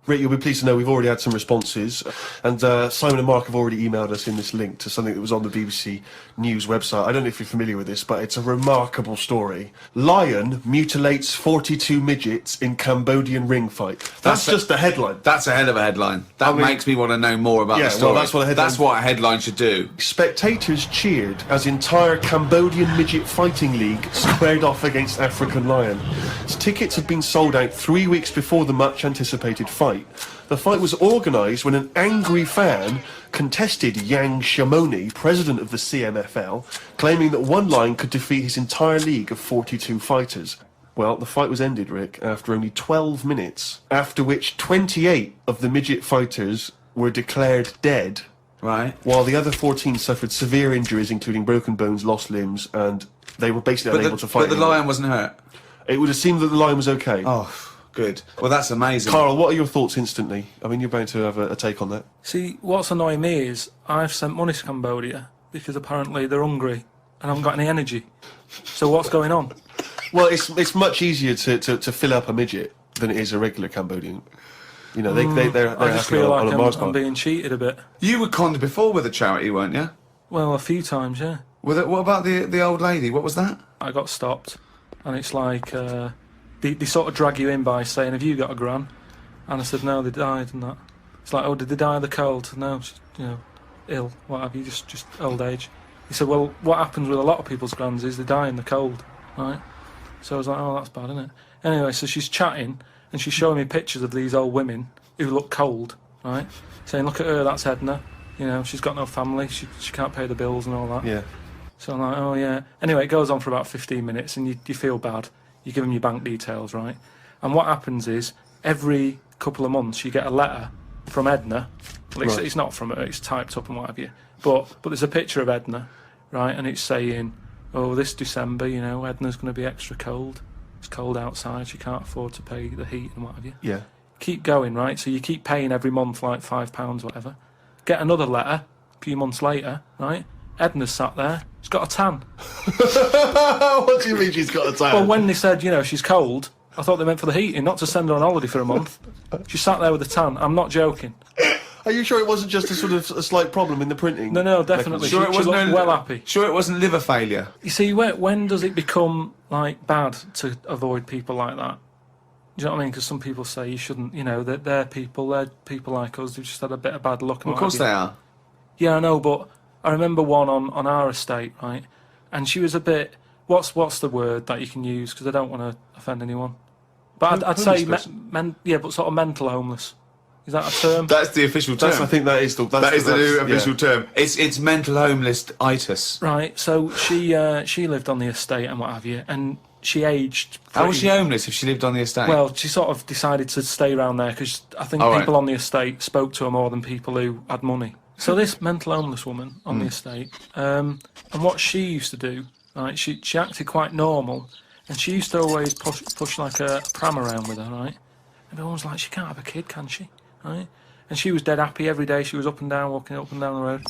Rick, you'll be pleased to know we've already had some responses, and Simon and Mark have already emailed us in this link to something that was on the BBC News website. I don't know if you're familiar with this, but it's a remarkable story. Lion mutilates 42 midgets in Cambodian ring fight. That's just the headline. That's a hell of a headline. That makes me want to know more about the story. Well, that's what a headline should do. Spectators cheered as entire Cambodian midget fighting league squared off against African lion. Tickets had been sold out 3 weeks before the much-anticipated fight. The fight was organised when an angry fan contested Yang Shamoni, president of the CMFL, claiming that one lion could defeat his entire league of 42 fighters. Well, the fight was ended, Rick, after only 12 minutes, after which 28 of the midget fighters were declared dead, right, while the other 14 suffered severe injuries, including broken bones, lost limbs, and they were basically unable to fight. But the lion wasn't hurt? It would have seemed that the lion was okay. Oh, good. Well, that's amazing. Carl, what are your thoughts instantly? I mean, you're bound to have a take on that. See, what's annoying me is I've sent money to Cambodia because apparently they're hungry and haven't got any energy. So what's going on? Well, it's much easier to fill up a midget than it is a regular Cambodian. You know, they're I just feel like I'm being cheated a bit. You were conned before with a charity, weren't you? Well, a few times, yeah. What about the old lady? What was that? I got stopped, and it's like they sort of drag you in by saying, "Have you got a gran?" And I said, "No, they died," and that. It's like, "Oh, did they die of the cold?" No, she's, ill. What have you? Just old age. He said, "Well, what happens with a lot of people's grans is they die in the cold, right?" So I was like, "Oh, that's bad, isn't it?" Anyway, so she's chatting and she's showing me pictures of these old women who look cold, right? Saying, "Look at her, that's Edna. You know, she's got no family. She can't pay the bills and all that." Yeah. So I'm like, "Oh yeah." Anyway, it goes on for about 15 minutes, and you feel bad. You give them your bank details, right? And what happens is every couple of months you get a letter from Edna. Well, it's not from her; it's typed up and what have you. But there's a picture of Edna, right? And it's saying, "Oh, this December, Edna's going to be extra cold. It's cold outside. She can't afford to pay the heat and what have you." Yeah. Keep going, right? So you keep paying every month like £5, whatever. Get another letter a few months later, right? Edna's sat there. She's got a tan. What do you mean she's got a tan? Well, when they said, she's cold, I thought they meant for the heating, not to send her on holiday for a month. She sat there with a tan. I'm not joking. Are you sure it wasn't just a sort of a slight problem in the printing? No, definitely. Sure, she looked well happy. Sure, it wasn't liver failure. You see, when does it become bad to avoid people like that? Do you know what I mean? Because some people say you shouldn't. They're people like us who've just had a bit of bad luck. Well, of course they are. Yeah, I know, but I remember one on our estate, right? And she was a bit. What's the word that you can use? Because I don't want to offend anyone. But I'd say but sort of mental homeless. Is that a term? That's the official term. I think that is the new official term. It's mental homeless-itis. Right. So she lived on the estate and what have you, and she aged. How was she homeless if she lived on the estate? Well, she sort of decided to stay around there because I think people on the estate spoke to her more than people who had money. So this mental homeless woman on the estate, and what she used to do, right? She acted quite normal, and she used to always push like a pram around with her, right? And everyone was like, "She can't have a kid, can she?" Right? And she was dead happy every day. She was up and down, walking up and down the road.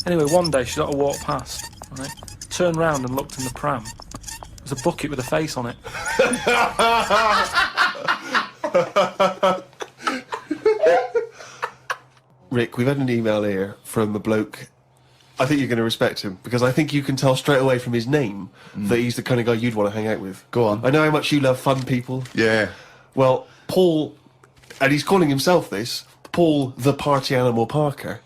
Anyway, one day she sort of walked past, right? Turned round and looked in the pram. There's a bucket with a face on it. Rick, we've had an email here from a bloke. I think you're going to respect him, because I think you can tell straight away from his name that he's the kind of guy you'd want to hang out with. Go on. I know how much you love fun people. Yeah. Well, Paul, and he's calling himself this, Paul the Party Animal Parker.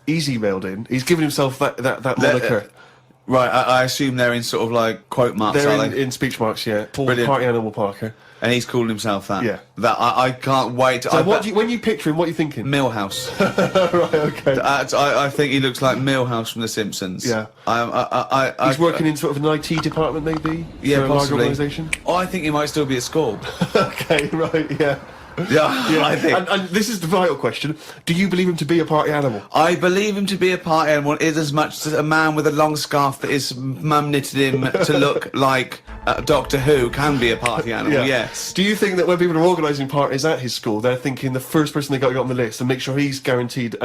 He's emailed in. He's given himself that moniker. Right, I assume they're in sort of like quote marks, they're are they? in speech marks, yeah. Paul Brilliant. Party Animal Parker. And he's called himself that? Yeah. That I can't wait. So when you picture him, what are you thinking? Millhouse. Right, okay. I think he looks like Millhouse from The Simpsons. Yeah. He's working in sort of an IT department, maybe? Yeah, for a large organisation? I think he might still be at school. Okay, right, yeah. Yeah, I think. And this is the vital question. Do you believe him to be a party animal? I believe him to be a party animal is as much as a man with a long scarf that his mum knitted him to look like Doctor Who can be a party animal, yes. Do you think that when people are organising parties at his school, they're thinking the first person they got to get on the list and make sure he's guaranteed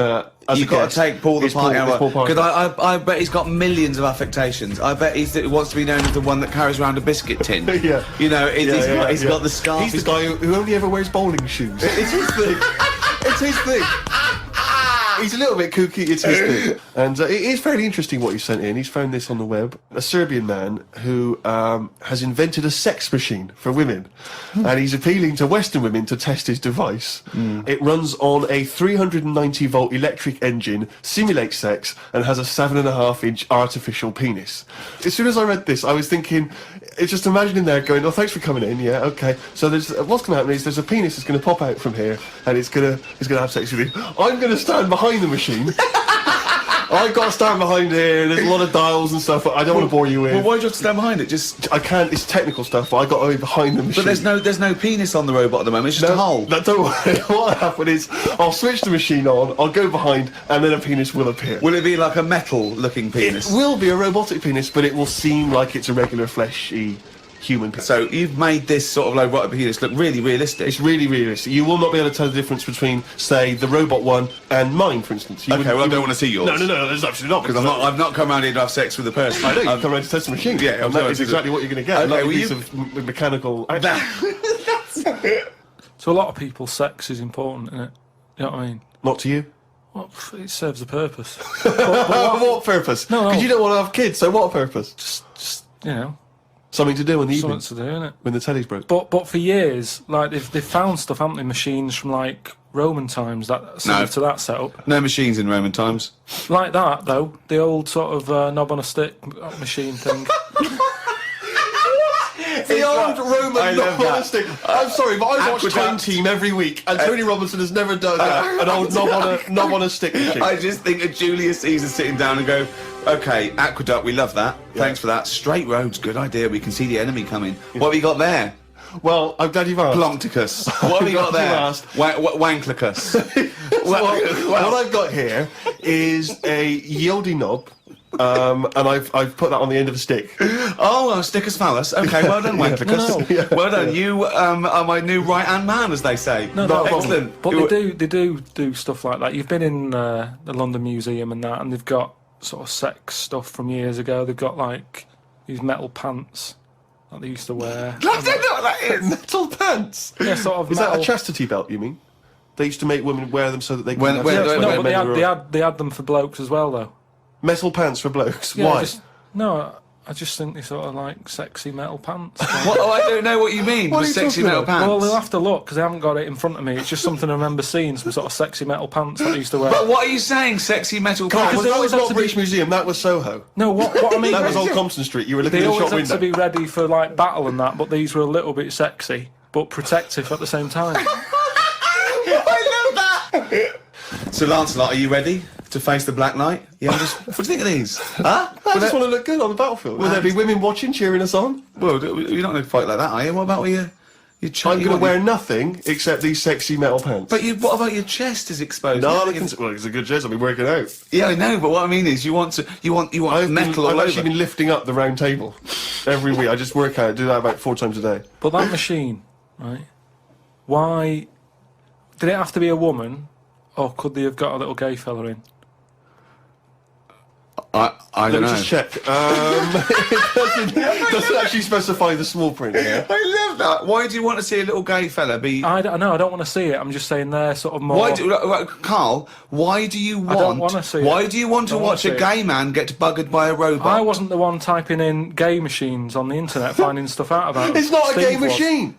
You've got to take Paul the party animal. Because I I bet he's got millions of affectations. I bet he wants to be known as the one that carries around a biscuit tin. Yeah. You know, he's got the scarf. He's the guy who only ever wears bowling bowling shoes. It's his thing. It's his thing. He's a little bit kooky, it's his thing. And it is fairly interesting what he sent in. He's found this on the web. A Serbian man who has invented a sex machine for women. And he's appealing to Western women to test his device. It runs on a 390-volt electric engine, simulates sex, and has a 7.5-inch artificial penis. As soon as I read this, I was thinking, it's just imagining there going, oh, thanks for coming in, yeah, okay. So what's going to happen is there's a penis that's going to pop out from here, and it's going to have sex with you. I'm going to stand behind the machine. I've got to stand behind here. There's a lot of dials and stuff. I don't want to bore you with. Well, why do you have to stand behind it? Just I can't. It's technical stuff. But I got to be behind the machine. But there's no penis on the robot at the moment. It's just a hole. No, don't worry. What happened is I'll switch the machine on. I'll go behind, and then a penis will appear. Will it be like a metal-looking penis? It will be a robotic penis, but it will seem like it's a regular fleshy human penis. So you've made this sort of like robotic penis look really realistic. It's really realistic. You will not be able to tell the difference between, say, the robot one and mine, for instance. Okay, well, I don't want to see yours. No, there's absolutely not. Because I've not come around here to have sex with a person. I know, you come around to test the machine. Yeah, and that is exactly what you're going to get. Okay, a piece of mechanical action. To a lot of people, sex is important, isn't it? You know what I mean? Not to you? Well, it serves a purpose. What purpose? No. Because you don't want to have kids, so what purpose? Just you know, something to do in the evening. something to do, innit? When the telly's broke. But for years, like they've found stuff, haven't they? Machines from like Roman times that similar to that setup. No machines in Roman times. Like that though, the old sort of knob on a stick machine thing. The old Roman knob on a stick. I'm sorry, but I watch Aqueduct. Time Team every week, and Tony Robinson has never done an old knob on a stick machine. I just think of Julius Caesar sitting down and go, okay, aqueduct, we love that. Thanks for that. Straight roads, good idea. We can see the enemy coming. What have you got there? Well, I'm glad you've asked. Ploncticus. What have you got there? Wanklicus. What I've got here is a Yieldy knob, and I've put that on the end of a stick. Oh, a stickus phallus. Okay, well done, Wanklicus. No. Well done. You are my new right-hand man, as they say. No, excellent. But they do stuff like that. You've been in the London Museum and that, and they've got sort of sex stuff from years ago. They've got like these metal pants that they used to wear. I don't know what that is. Metal pants? Yeah, sort of. Is metal. that a chastity belt, you mean? They used to make women wear them so that they could... When- have when- sex when- when No, their but men were- they had them for blokes as well, though. Metal pants for blokes? Yeah, Why? I just think they sort of like sexy metal pants. What? Oh, I don't know what you mean. What with are you sexy talking metal about? pants. Well, they'll have to look because they haven't got it in front of me. It's just something I remember seeing, some sort of sexy metal pants that I used to wear. But what are you saying, sexy metal Come on, pants? they that always was have not to British be- Museum, that was Soho. No, what I mean That was is Old Compton Street, you were looking they in the always shop had to window. be ready for like battle and that, but these were a little bit sexy but protective at the same time. I love that! So, Lancelot, are you ready to face the Black Knight? Yeah, what do you think of these? Huh? I just want to look good on the battlefield. Will there be women watching, cheering us on? Well, you're not going to fight like that, are you? What about your I'm going to wear nothing except these sexy metal pants. But what about your chest is exposed? No, well, it's a good chest. I've been working out. Yeah, I know, but what I mean is you want metal all I've over. actually been lifting up the round table every week. I just work out, do that about 4 times a day. But that machine, right? Why did it have to be a woman, or could they have got a little gay fella in? I Let don't me know. just check. It doesn't actually specify the small print here. I love that. Why do you want to see a little gay fella be... I don't know. I don't want to see it. I'm just saying they're sort of more. Carl, why do you want... don't wanna see it. Why do you want to I don't wanna watch a see it. gay man get buggered by a robot? I wasn't the one typing in gay machines on the internet, finding stuff out about them. It's not a Steve gay was. machine.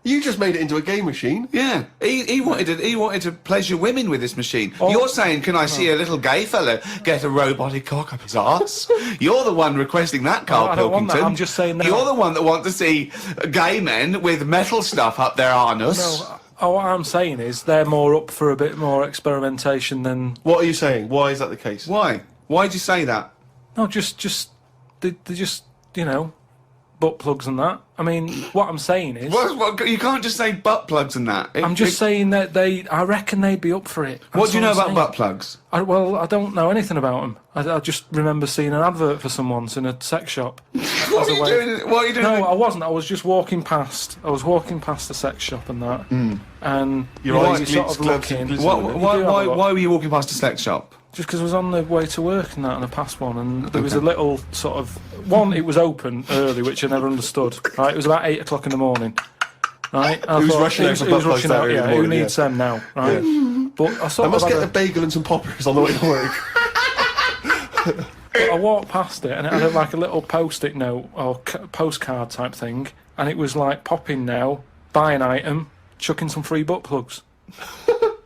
You just made it into a gay machine. Yeah, he wanted to pleasure women with this machine. You're saying, can I see a little gay fella get a robotic cock up his arse? You're the one requesting that, Karl I don't want Pilkington. that. I'm just saying that. You're the one that wants to see gay men with metal stuff up their anus. No, what I'm saying is they're more up for a bit more experimentation than. What are you saying? Why is that the case? Why? Why'd you say that? No, just they just butt plugs and that. I mean, what I'm saying is. What, you can't just say butt plugs and that. I'm just saying that I reckon they'd be up for it. What That's do you know I'm about saying. butt plugs? Well, I don't know anything about them. I just remember seeing an advert for some once in a sex shop. What are you doing? No, I wasn't. I was just walking past. I was walking past the sex shop and that. And Your eyes sort of glitz, looking. glitz, Why were you walking past a sex shop? Just because I was on the way to work and that, and I passed one, and there was a little sort of one. It was open early, which I never understood. Right, it was about 8 o'clock in the morning, Right? Who's rushing out for butt plugs that early in the who morning, needs them now, right? But I must get a bagel and some poppers on the way to work. I walked past it and it had like a little post-it note or postcard type thing, and it was like, pop in now, buy an item, chuck in some free butt plugs.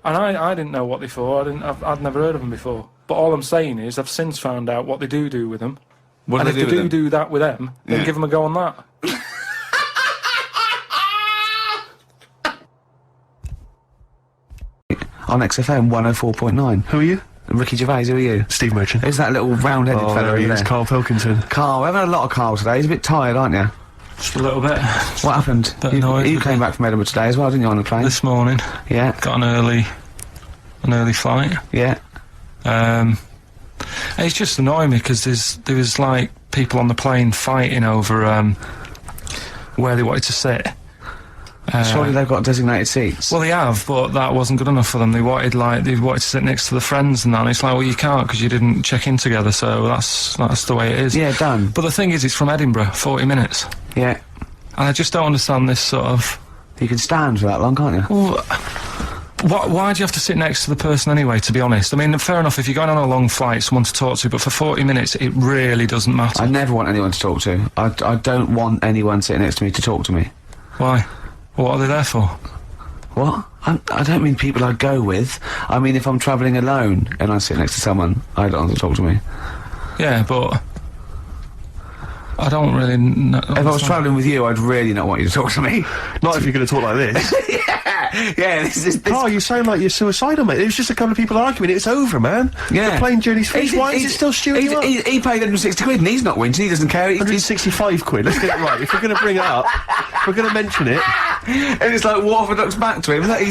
And I didn't know what they for. I'd never heard of them before. But all I'm saying is I've since found out what they do with them. What and do if they they do that with them, then give them a go on that. On XFM 104.9. Who are you? Ricky Gervais, who are you? Steve Merchant. Who's that little round-headed Oh, fellow there he over is, there? Karl Pilkington. Carl, we've had a lot of Carl today. He's a bit tired, aren't you? Just a little bit. What happened? Bit annoyed You with came it. back from Edinburgh today as well, didn't you, on the plane? This morning, Yeah, got an early flight. yeah. It's just annoying me because there was like people on the plane fighting over where they wanted to sit. Surely they've got designated seats. Well, they have, but that wasn't good enough for them. They wanted to sit next to the friends and that. And it's like, well, you can't because you didn't check in together. So that's the way it is. Yeah, done. But the thing is, it's from Edinburgh, 40 minutes, Yeah. and I just don't understand this sort of. You can stand for that long, can't you? Well, why do you have to sit next to the person anyway, to be honest? I mean, fair enough, if you're going on a long flight, someone to talk to, but for 40 minutes, it really doesn't matter. I never want anyone to talk to. I don't want anyone sitting next to me to talk to me. Why? What are they there for? What? I don't mean people I go with. I mean if I'm travelling alone and I sit next to someone, I don't want them to talk to me. Yeah, but I don't really know. If I was travelling with you, I'd really not want you to talk to me. Not if you're going to talk like this. Yeah, this is... Oh, you sound like you're suicidal, mate. It was just a couple of people arguing. It's over, man. Yeah. The plane journey's finished. Why is it still stewing you up? He paid 160 quid and he's not whinging, he doesn't care. 165 quid. Let's get it right. If we're going to bring it up, if we're going to mention it. And it's like water ducks back to him. He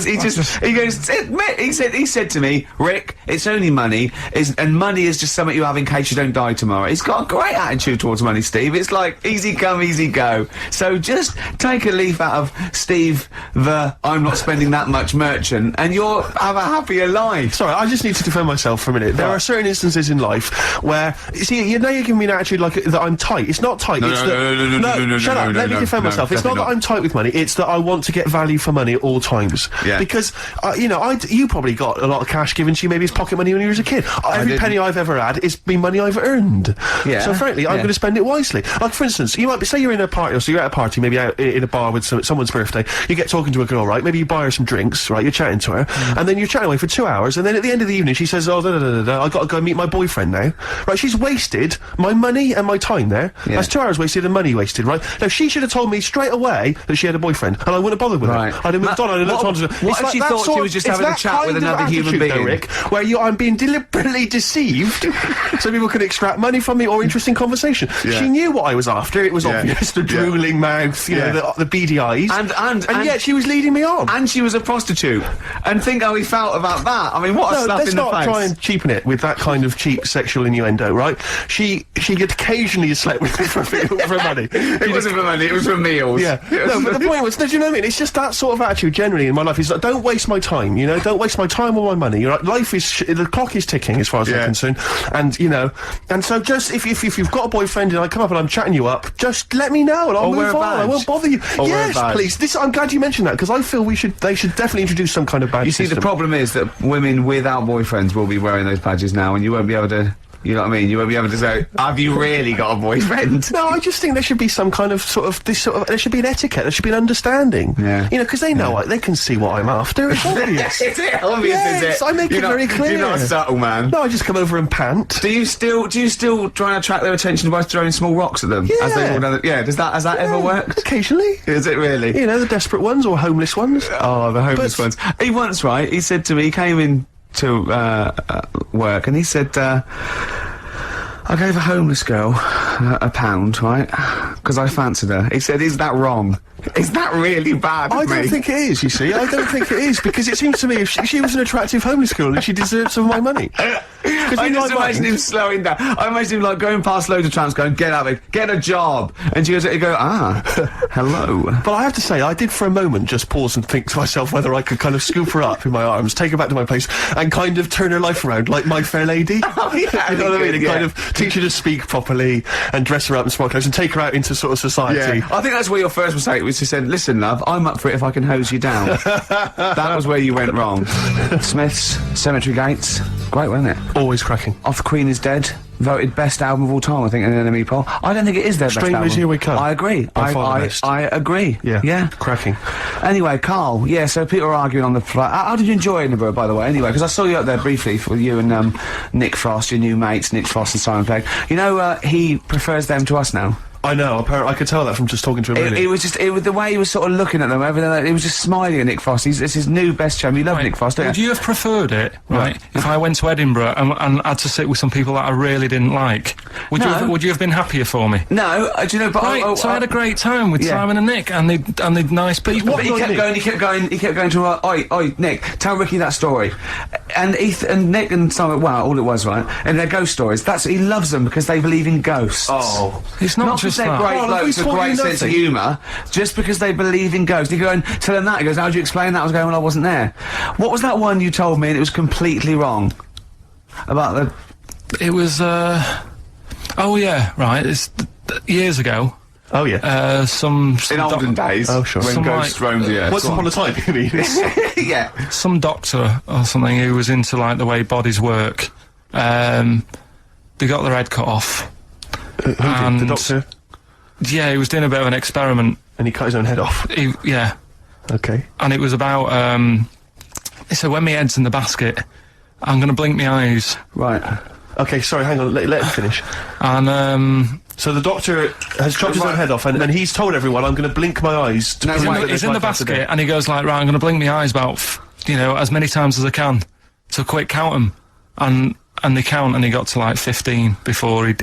said to me, Rick, it's only money, and money is just something you have in case you don't die tomorrow. He's got a great attitude towards money, Steve. It's like easy come, easy go. So just take a leaf out of Steve the I'm not spending that much merchant, and you'll have a happier life. Sorry, I just need to defend myself for a minute. There are certain instances in life where, you see, now you're giving me an attitude like that I'm tight. It's not tight. No, shut up. Let me defend myself. It's not that I'm tight with money. It's that I want to get value for money at all times. Yeah. Because, you probably got a lot of cash given to you, maybe it's pocket money when you were a kid. Every penny I've ever had is been money I've earned. Yeah. So frankly, I'm going to spend it wisely. Like, for instance, you might be, say you're in a party, or so you're at a party, maybe out in a bar with someone's birthday, you get talking to a girl, right? Maybe you buy her some drinks, right? You're chatting to her, and then you're chatting away for 2 hours, and then at the end of the evening she says, oh, I got to go meet my boyfriend now. Right, she's wasted my money and my time there. Yeah. That's 2 hours wasted and money wasted, right? Now, she should have told me straight away that she had a boyfriend, and I wouldn't have bothered with Right. her. I'd have moved on, I'd have looked on to her. What if she thought she was just having a chat with another human being? Though, Rick, where I'm being deliberately deceived so people can extract money from me or interesting conversation. Yeah. She knew what I was after. It was obvious, the drooling mouth, you know, the beady eyes. And yet she was leading me on. And she was a prostitute. And think how he felt about that. I mean, what a slap in the face. Let's not try and cheapen it with that kind of cheap sexual innuendo, right? She occasionally slept with me for money. It wasn't for money, it was for meals. Yeah. No, but the point was, do you know what I mean? It's just that sort of attitude generally in my life. Is like, don't waste my time, you know? Don't waste my time or my money. You're like, life is, the clock is ticking as far as I'm concerned. And, you know, and so just, if you've got a boyfriend and I come up and I'm chatting you up, just let me know and I'll move on. I won't bother you. Yes, please. I'm glad you mentioned that, because I feel they should definitely introduce some kind of badge system. You see, the problem is that women without boyfriends will be wearing those badges now, and you won't be able to... You know what I mean? You won't be able to say, have you really got a boyfriend? No, I just think there should be some kind of there should be an etiquette, there should be an understanding. Yeah. You know, because they know, they can see what I'm after. It's obvious. Is it obvious, is it? I make it very clear. You're not a subtle man. No, I just come over and pant. Do you still try and attract their attention by throwing small rocks at them? Yeah. Has that ever worked? Occasionally. Is it really? You know, the desperate ones or homeless ones. Oh, the homeless ones. He once, right, he said to me, he came in to work, and he said, I gave a homeless girl £1, right? Because I fancied her. He said, is that wrong? Is that really bad of me? I don't think it is, you see. I don't think it is, because it seems to me if she was an attractive homeless girl and she deserved some of my money. I just imagine him slowing down. I imagine him, like, going past loads of tramps going, get out of it, get a job. And she goes, hello. But I have to say, I did for a moment just pause and think to myself whether I could kind of scoop her up in my arms, take her back to my place, and kind of turn her life around like My Fair Lady. Oh, yeah. You know what I mean? And kind of teach her to speak properly and dress her up in smart clothes and take her out into sort of society. I think that's where your first mistake was. You said, "Listen, love, I'm up for it if I can hose you down." That was where you went wrong. Smiths, Cemetery Gates, great, wasn't it? Always cracking. Off Queen is Dead, voted best album of all time, I think, in an NME poll. I don't think it is their best album. Strangers Here We Come. I agree. By far the best. I agree. Yeah. Cracking. Anyway, Carl, so people are arguing on the flight. How did you enjoy Edinburgh, by the way, anyway? Because I saw you up there briefly with you and Nick Frost, your new mates, Nick Frost and Simon Pegg. You know, he prefers them to us now. I know, apparently, I could tell that from just talking to him, really. It was the way he was sort of looking at them, everything, he was just smiling at Nick Frost. It's his new best chum. You love Nick Frost, don't you? Would you have preferred it, right, if I went to Edinburgh and had to sit with some people that I really didn't like? Would you have been happier for me? No, do you know, but so I had a great time with Simon and Nick, and they're nice people. But he kept going to, oi, Nick, tell Ricky that story. And Nick and Simon, all it was, right, and their ghost stories, he loves them because they believe in ghosts. Oh. It's not just that. Great blokes with a great sense of humour, just because they believe in ghosts. You go and tell them that. He goes, "How do you explain that?" I was going, "Well, I wasn't there." What was that one you told me and it was completely wrong? About the... It was, oh yeah, right, it's years ago. Oh yeah. Some in olden days. Oh sure. When ghosts roamed the earth. Once upon a time, you mean? Yeah. Some doctor or something who was into, like, the way bodies work. They got their head cut off. Who did? The doctor? Yeah, he was doing a bit of an experiment. And he cut his own head off? Yeah. Okay. And it was about, he said, when my head's in the basket, I'm going to blink my eyes. Right. Okay, sorry, hang on, let him finish. And, so the doctor has chopped his own head off, and he's told everyone, I'm going to blink my eyes to prove that he's in the basket, and he goes like, right, I'm going to blink my eyes about, as many times as I can, to quick count them. And they count, and he got to like 15 before he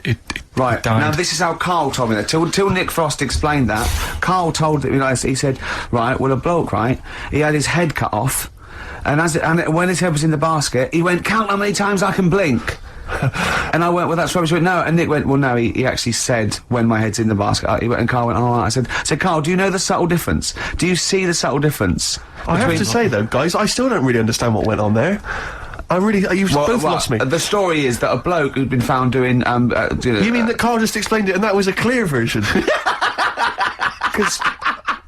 died. Now this is how Carl told me that. Till Nick Frost explained that, Carl told me, he said, right, well, a bloke, right, he had his head cut off, and when his head was in the basket, he went, "Count how many times I can blink." And I went, "Well, that's rubbish." He went, "No," and Nick went, "Well, no, he actually said when my head's in the basket." He went, and Carl went, "Oh," I said, "Carl, do you know the subtle difference? Do you see the subtle difference?" I have to say though, guys, I still don't really understand what went on there. You've both lost me. The story is that a bloke who'd been found doing, You mean that Carl just explained it and that was a clear version? Because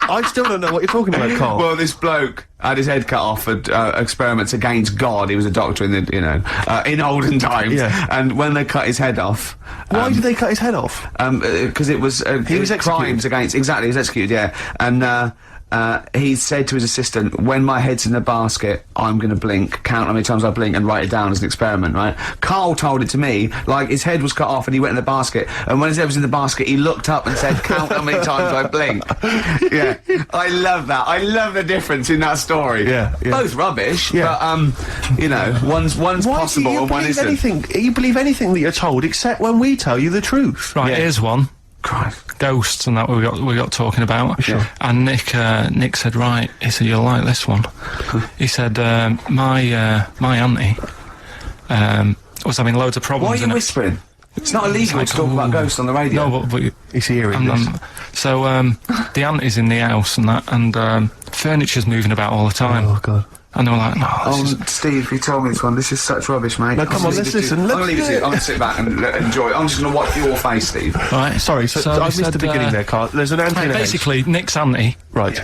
I still don't know what you're talking about, Carl. Well, this bloke had his head cut off at experiments against God. He was a doctor in the, in olden times. Yeah. And when they cut his head off... Why did they cut his head off? Because it was... he was executed. Crimes against... Exactly, he was executed, yeah. And, he said to his assistant, "When my head's in the basket, I'm going to blink, count how many times I blink and write it down as an experiment," right? Carl told it to me, like his head was cut off and he went in the basket, and when his head was in the basket, he looked up and said, "Count how many times I blink." Yeah. I love that. I love the difference in that story. Yeah. Both rubbish, but, one's possible and one isn't. You believe anything that you're told, except when we tell you the truth. Right, here's one. Christ. Ghosts and that we got talking about. Sure. And Nick said, right, he said, "You'll like this one." He said, my auntie was having loads of problems. Why are you whispering? It's not illegal to talk about ghosts on the radio. No, but he's hearing this. So the auntie's in the house and that, and furniture's moving about all the time. Oh God. And they were like, "No, Steve, you told me this one. This is such rubbish, mate." No, come on, let's listen. I'm gonna leave it to you. I'm gonna sit back and enjoy it. I'm just gonna watch your face, Steve. Right. Sorry, so I missed the beginning there, Carl. There's an auntie in the house. Basically, Nick's auntie. Right.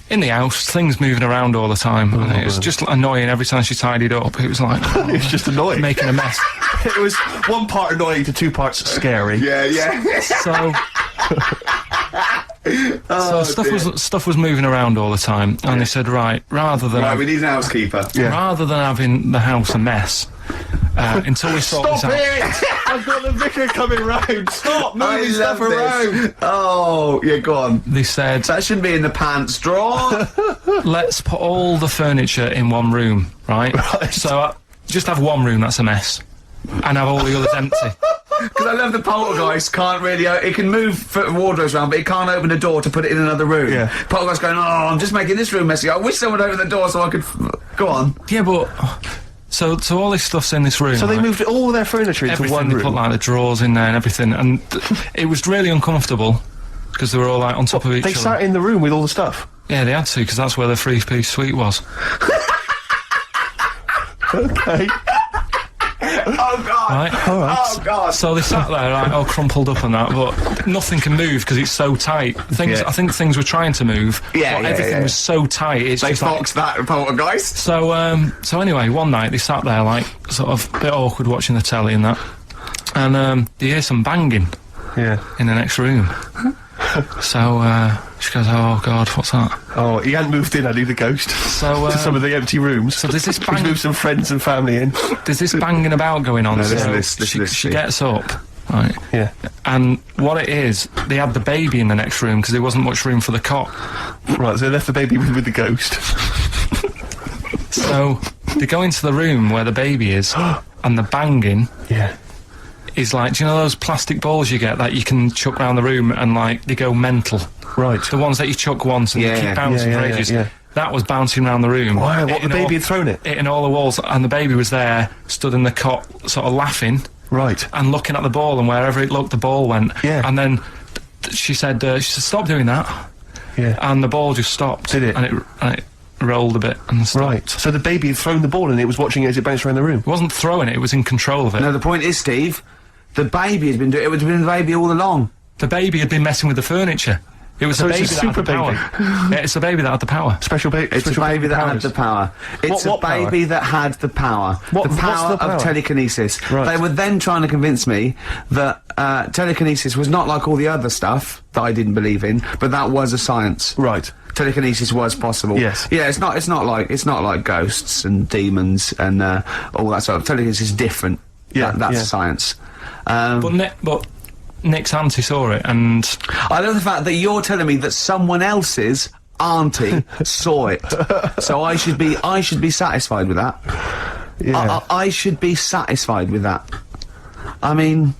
In the house, things moving around all the time. And it was just annoying every time she tidied up. It was like... It was just annoying. Making a mess. It was one part annoying to two parts scary. Yeah. So... stuff was moving around all the time, and they said, right, rather than we need an housekeeper. Rather than having the house a mess, until we sort this out. Stop it! I've got the vicar coming round. Stop moving stuff around. Oh, yeah, go on. They said that shouldn't be in the pants drawer. Let's put all the furniture in one room, right? So just have one room that's a mess, and have all the others empty. Because I love the poltergeist can't really... it can move wardrobes around, but it can't open the door to put it in another room. Yeah. Poltergeist going, "Oh, I'm just making this room messy. I wish someone would open the door so I could... Go on. Yeah, but... So all this stuff's in this room. So they moved all their furniture into one room? They put, like, the drawers in there and everything, and it was really uncomfortable, because they were all, like, on top of each other. They sat in the room with all the stuff? Yeah, they had to, because that's where the three-piece suite was. Okay. Oh God! Right? Oh God! So they sat there, right, all crumpled up and that, but nothing can move because it's so tight. I think things were trying to move, but everything was so tight. It's They just foxed that poltergeist. So anyway, one night they sat there like sort of a bit awkward watching the telly and that, and they hear some banging in the next room. So she goes, "Oh God, what's that?" Oh, he hadn't moved in, had he, the ghost? So to some of the empty rooms. So there's this He's moved some friends and family in. There's this banging about going on. She gets up. Right. Yeah. And what it is, they had the baby in the next room because there wasn't much room for the cot. Right, so they left the baby with the ghost. So they go into the room where the baby is, and the banging is like, do you know those plastic balls you get that you can chuck around the room and like they go mental? Right. The ones that you chuck once and they keep bouncing for ages. Yeah. That was bouncing around the room. Wow, what, the baby had thrown it? Hitting all the walls, and the baby was there, stood in the cot, sort of laughing. Right. And looking at the ball, and wherever it looked, the ball went. Yeah. And then she said, "Stop doing that." Yeah. And the ball just stopped. Did it? And it rolled a bit and stopped. Right. So the baby had thrown the ball and it was watching it as it bounced around the room. It wasn't throwing it; it was in control of it. No, the point is, Steve, the baby has been doing. It would have been the baby all along. The baby had been messing with the furniture. It was So a it's baby a that had the super power. baby. Yeah, it's a baby that had the power. Special baby. It's a baby that had the power. It's What a baby power? that had the power. What's The power the power? of telekinesis. Right. They were then trying to convince me that telekinesis was not like all the other stuff that I didn't believe in, but that was a science. Right. Telekinesis was possible. Yes. Yeah, it's not like ghosts and demons and all that sort of. Telekinesis is different. Yeah, That's yeah. science. But Nick's auntie saw it, and I love the fact that you're telling me that someone else's auntie saw it. So I should be satisfied with that. Yeah. I should be satisfied with that. I mean,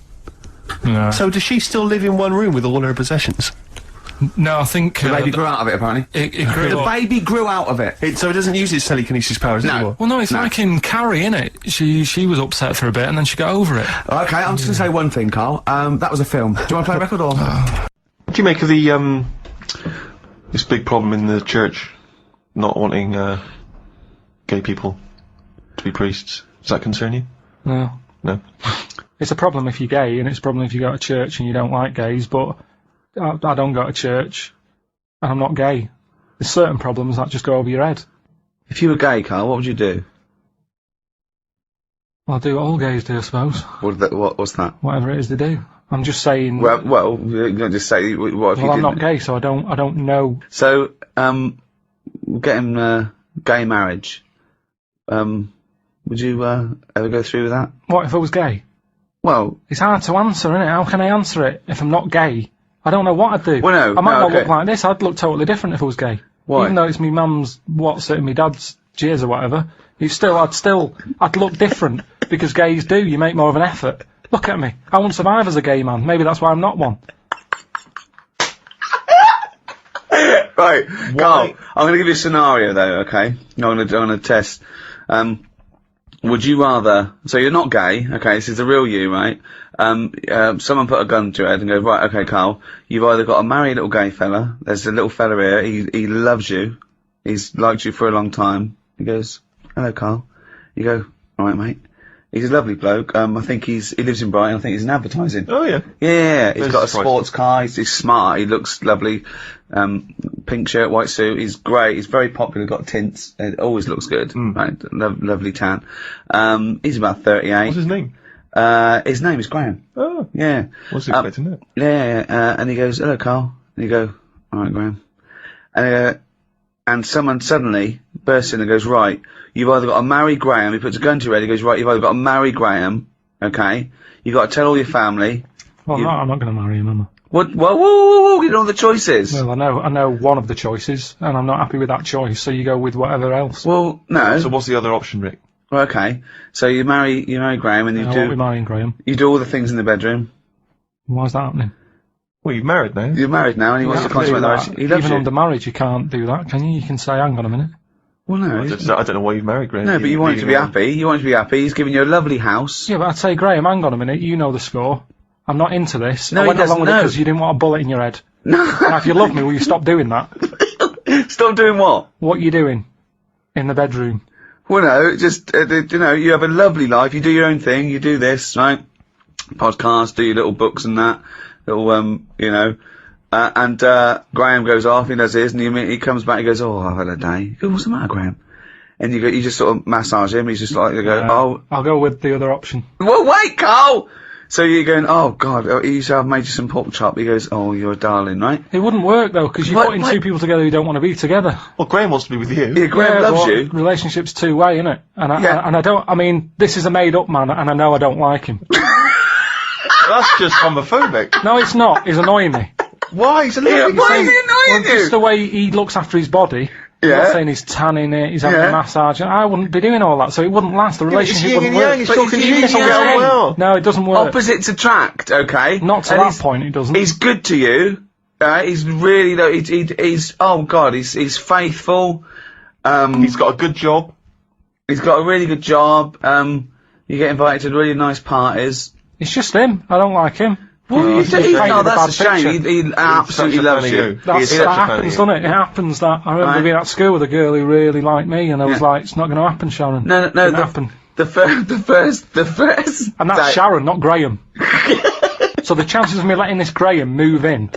So does she still live in one room with all her possessions? no, I think the baby grew out of it, apparently. it grew The up. baby grew out of it. So it doesn't use its telekinesis powers anymore? Well, no, it's like in Carrie, innit? She was upset for a bit, and then she got over it. Okay, I'm just going to say one thing, Carl. That was a film. Do you want to play a record or...? What do you make of the, this big problem in the church not wanting, gay people to be priests? Does that concern you? No. No? It's a problem if you're gay, and it's a problem if you go to church and you don't like gays, but I don't go to church, and I'm not gay. There's certain problems that just go over your head. If you were gay, Carl, what would you do? Well, I do what all gays do, I suppose. What's that? Whatever it is they do. I'm just saying... Well, you don't just say what if you well, I'm didn't. not gay, so I don't know. So, getting gay marriage, would you ever go through with that? What if I was gay? Well, It's hard to answer, isn't it? How can I answer it if I'm not gay? I don't know what I'd do. Well, no, I might no, not okay. look like this. I'd look totally different if I was gay. Why? Even though it's me mum's what's it and me dad's jizz or whatever, I'd look different because gays do. You make more of an effort. Look at me. I won't survive as a gay man. Maybe that's why I'm not one. right, Carl, I'm going to give you a scenario though, okay? I'm going to test. Would you rather, so you're not gay, okay, this is the real you, right? Someone put a gun to your head and go, right, okay, Carl, you've either got to marry a little gay fella, there's a little fella here, he loves you, he's liked you for a long time. He goes, hello, Carl. You go, alright, mate. He's a lovely bloke. I think he lives in Brighton. I think he's in advertising. Oh, yeah. Yeah, he's got a surprising. sports car. He's smart. He looks lovely. Pink shirt, white suit. He's great. He's very popular. Got tints. It always looks good. Right, lovely tan. He's about 38. What's his name? His name is Graham. Oh, Yeah. wasn't expecting that. Yeah. And he goes, hello, Carl. And you go, all right, Graham. And someone suddenly bursts in and goes, right, you've either got to marry Graham. He puts a gun to your head. He goes, right, you've either got to marry Graham, okay? You've got to tell all your family. Well, no, I'm not going to marry him, am I? What? Whoa, you know the choices. Well, I know one of the choices, and I'm not happy with that choice, so you go with whatever else. Well, no. So what's the other option, Rick? Well, okay. So you marry Graham and I won't be marrying Graham. you do all the things in the bedroom. Why's that happening? Well, you're married now. You're married now and he wants to You consummate the can't marriage. do He that. loves Even you. under marriage, you can't do that, can you? You can say, hang on a minute. Well, no. I don't know why you've married Graham. No, but you want him to be happy. You want him to be happy. He's giving you a lovely house. Yeah, but I'd say, Graham, hang on a minute, you know the score. I'm not into this. No, I he went along doesn't with it know. because you didn't want a bullet in your head. No. Now, if you love me, will you stop doing that? Stop doing what? What you doing in the bedroom? Well, no, just, you know, you have a lovely life, you do your own thing, you do this, right? Podcast, do your little books and that, little, you know, and Graham goes off, he does his, and he comes back, he goes, oh, I've had a day. You go, what's the matter, Graham? And you just sort of massage him, he's just like, you go, oh. I'll go with the other option. Well, wait, Carl! So you're going, oh God, he said, I've made you some pork chop. He goes, oh, you're a darling, right? It wouldn't work though, because you're putting two people together who don't want to be together. Well, Graham wants to be with you. Yeah, Graham loves you. Relationship's two-way, isn't it? And I mean, this is a made-up man, and I know I don't like him. That's just homophobic. No, it's not. He's annoying me. Why? He's annoying Why is he annoying you? Just the way he looks after his body. Yeah. I'm not saying he's tanning it, he's having a massage, and I wouldn't be doing all that, so it wouldn't last. The relationship wouldn't work. He's talking to you, it's you get on well. No, it doesn't work. Opposites attract, okay? Not to that point, it doesn't. He's good to you. He's really, he's, oh God, he's faithful. He's got a good job. He's got a really good job. You get invited to really nice parties. It's just him. I don't like him. Well, that's a shame. He absolutely loves you. That happens, doesn't it? It happens that. I remember being at school with a girl who really liked me, and I was like, it's not going to happen, Sharon. No, it didn't happen. The first. And that's Sharon, not Graham. So the chances of me letting this Graham move in.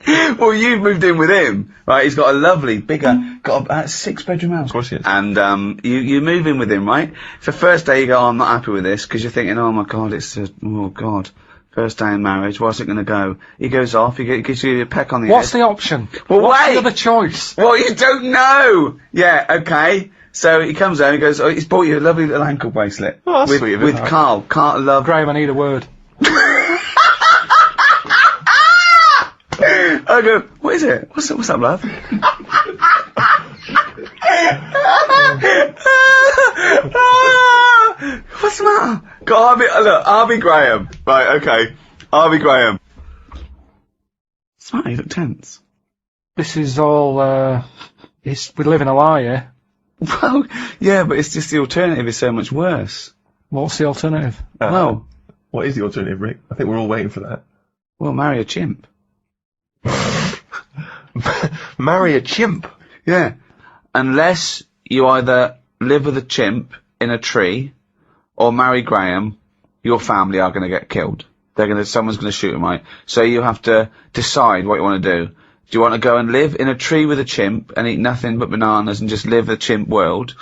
Well, you've moved in with him, right? He's got a lovely, bigger, got a 6-bedroom house. Of course he is. And, you move in with him, right? For first day you go, oh, I'm not happy with this, because you're thinking, oh my God, oh God. First day in marriage, what's it going to go? He goes off, he gives you a peck on the What's head. the option? Well, what's wait! the other choice? Well, you don't know! Yeah, okay. So he comes home, he goes, oh, he's bought you a lovely little ankle bracelet. Oh, that's sweet of him. With Carl. Carl love. Graham, I need a word. I go, what is it? What's up, love? What's the matter? I'll be Graham. Right, okay. I'll be Graham. What's the matter? You look tense. This is all, we live in a lie here. Well, yeah, but it's just the alternative is so much worse. What's the alternative? Well, what is the alternative, Rick? I think we're all waiting for that. Well, marry a chimp. Marry a chimp? Yeah. Unless you either live with a chimp in a tree or marry Graham, your family are going to get killed. Someone's going to shoot him, right? So you have to decide what you want to do. Do you want to go and live in a tree with a chimp and eat nothing but bananas and just live a chimp world?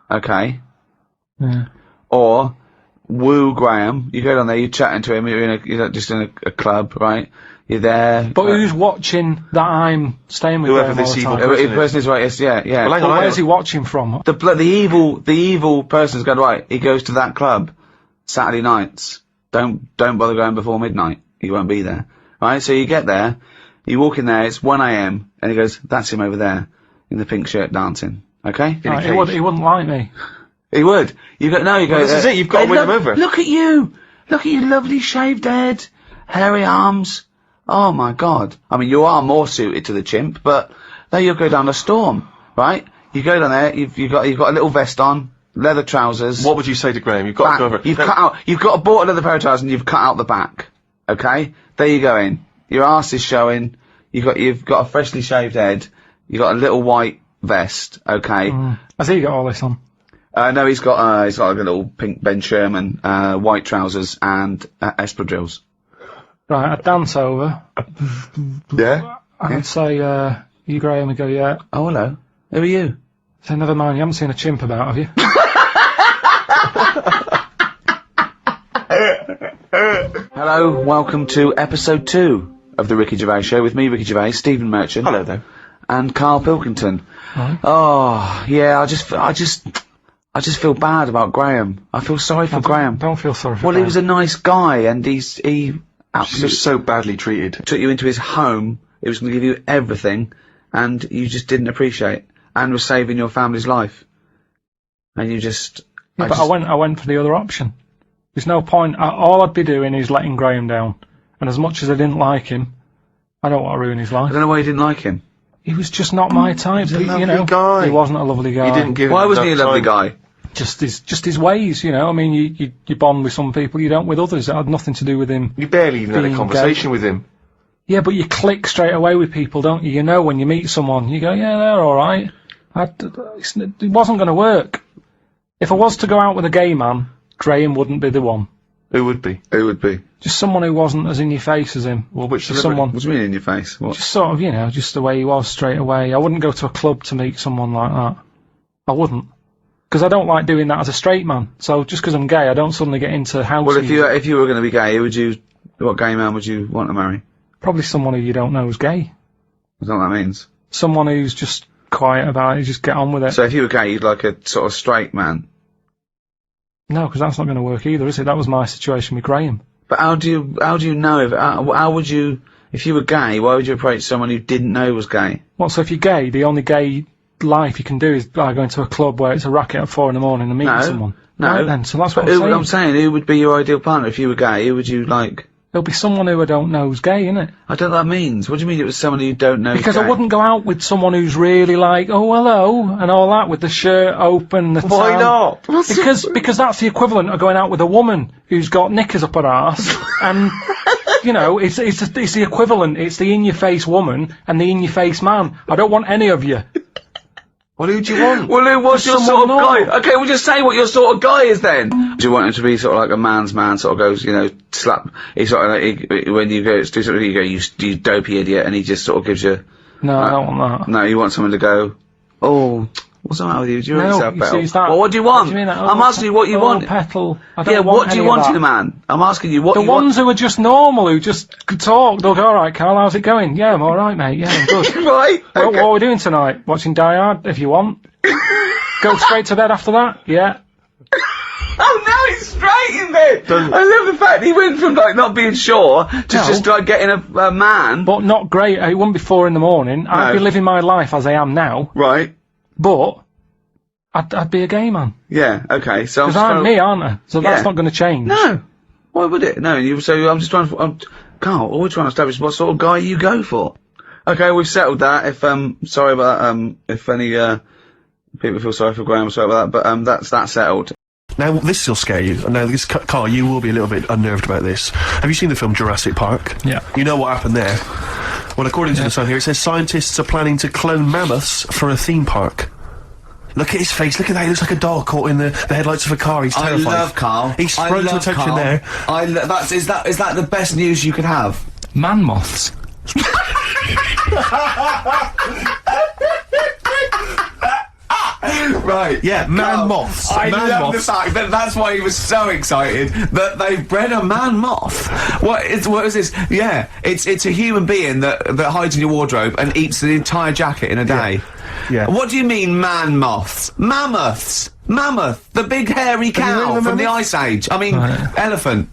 Okay. Yeah. Or woo Graham. You go down there, you're chatting to him, you're just in a club, right? You're there. But who's watching that I'm staying with Whoever Graham all this the evil time? Person is right, yeah. Well, hang on, But where's he watching from? The evil person's going, right, he goes to that club Saturday nights. Don't bother going before midnight. He won't be there. Right? So you get there, you walk in there, it's 1 AM, and he goes, that's him over there, in the pink shirt dancing. Okay? Right, he wouldn't like me. He would. You go, this is it, you've got to win him over. Look at you! Look at your lovely shaved head, hairy arms. Oh my God. I mean, you are more suited to the chimp, but now you'll go down a storm, right? You go down there, you've got a little vest on, leather trousers. What would you say to Graham? You've got to go over. You've got a bought leather pair of trousers and you've cut out the back. Okay? There you go in. Your arse is showing, you've got a freshly shaved head, you've got a little white vest, okay? Has he got all this on? No, he's got like a little pink Ben Sherman, white trousers and espadrilles. Right, I'd dance over. Yeah? I'd say, you Graham, and go, yeah. Oh, hello. Who are you? So never mind, you haven't seen a chimp about, have you? Hello, welcome to episode 2 of the Ricky Gervais Show with me, Ricky Gervais, Stephen Merchant. Hello there. And Karl Pilkington. Right. Oh, yeah, I just feel bad about Graham. I feel sorry for Graham. Don't feel sorry for Well, Graham. he was a nice guy, and he He was so badly treated. took you into his home. He was going to give you everything, and you just didn't appreciate, and was saving your family's life. And you just... Yeah, but I went for the other option. There's no point. All I'd be doing is letting Graham down. And as much as I didn't like him, I don't want to ruin his life. I don't know why you didn't like him. He was just not my type. He was a lovely guy. He wasn't a lovely guy. You didn't give Why him wasn't he a enough lovely time. guy? Just his ways, I mean, you bond with some people, you don't with others. It had nothing to do with him. You barely even had a being conversation with him. Yeah, but you click straight away with people, don't you? When you meet someone, you go, yeah, they're all right. It wasn't going to work. If I was to go out with a gay man, Graham wouldn't be the one. Who would be? Who would be? Just someone who wasn't as in your face as him. Well, which Just someone. What do you mean in your face? What? Just sort of, you know, just the way he was straight away. I wouldn't go to a club to meet someone like that. I wouldn't. Because I don't like doing that as a straight man. So just because I'm gay, I don't suddenly get into house. Well, if you were going to be gay, what gay man would you want to marry? Probably someone who you don't know is gay. I don't know what that means. Someone who's just quiet about it, just get on with it. So if you were gay, you'd like a sort of straight man. No, because that's not going to work either, is it? That was my situation with Graham. But how do you know if how would you, if you were gay, why would you approach someone you didn't know was gay? Well, so if you're gay, the only gay life you can do is by going to a club where it's a racket at 4 a.m. and meeting someone. No, right then, so that's what I'm saying. Who would be your ideal partner if you were gay? Who would you like? It'll be someone who I don't know is gay, innit? I don't know what that means. What do you mean it was someone you don't know? Because is gay? I wouldn't go out with someone who's really like, oh, hello, and all that, with the shirt open, the Why not? Because that's the equivalent of going out with a woman who's got knickers up her arse, and, you know, it's the equivalent. It's the in-your-face woman and the in-your-face man. I don't want any of you. Well, who do you want? Well, who was your sort of guy? Okay, well, just say what your sort of guy is then. Do you want him to be sort of like a man's man, sort of goes, you know, slap, he sort of like, when you go to do something, you go, you dopey idiot, and he just sort of gives you... No, I don't want that. No, you want someone to go, oh, what's the matter with you? Do you want yourself better? Well, what do you want? What do you mean, I'm asking you what you want. Petal. What do you want in a man? I'm asking you what the you want. The ones who are just normal, who just could talk, they'll go, alright, Carl, how's it going? Yeah, I'm alright, mate, yeah, I'm good. Right, okay. What are we doing tonight? Watching Die Hard, if you want. Go straight to bed after that? Yeah. Oh, now he's straight in bed! I love the fact he went from, like, not being sure to just, like, getting a man. But not great. It wouldn't be 4 a.m. I'd be living my life as I am now. Right. But I'd be a gay man. Yeah, okay, so because I'm me, aren't I? So that's not going to change. No. Why would it? No, so I'm just trying to... Carl, all we're trying to establish what sort of guy you go for. Okay, we've settled that. If, sorry about that, if any, people feel sorry for Graham, sorry about that, but, that's settled. Now, this will scare you. Now, Carl, you will be a little bit unnerved about this. Have you seen the film Jurassic Park? Yeah. You know what happened there? Well, according to the Sun here, it says scientists are planning to clone mammoths for a theme park. Look at his face, look at that, he looks like a dog caught in the headlights of a car, he's terrified. I love Carl. He sprung to attention Carl. there. Is that the best news you could have? Man moths. Right, yeah, man moths. I love moths. the fact that that's why he was so excited that they've bred a man moth. What is this? Yeah, it's a human being that hides in your wardrobe and eats the entire jacket in a day. Yeah. What do you mean, man moths? Mammoths. Mammoth, the big hairy cow from the Ice Age. I mean, elephant.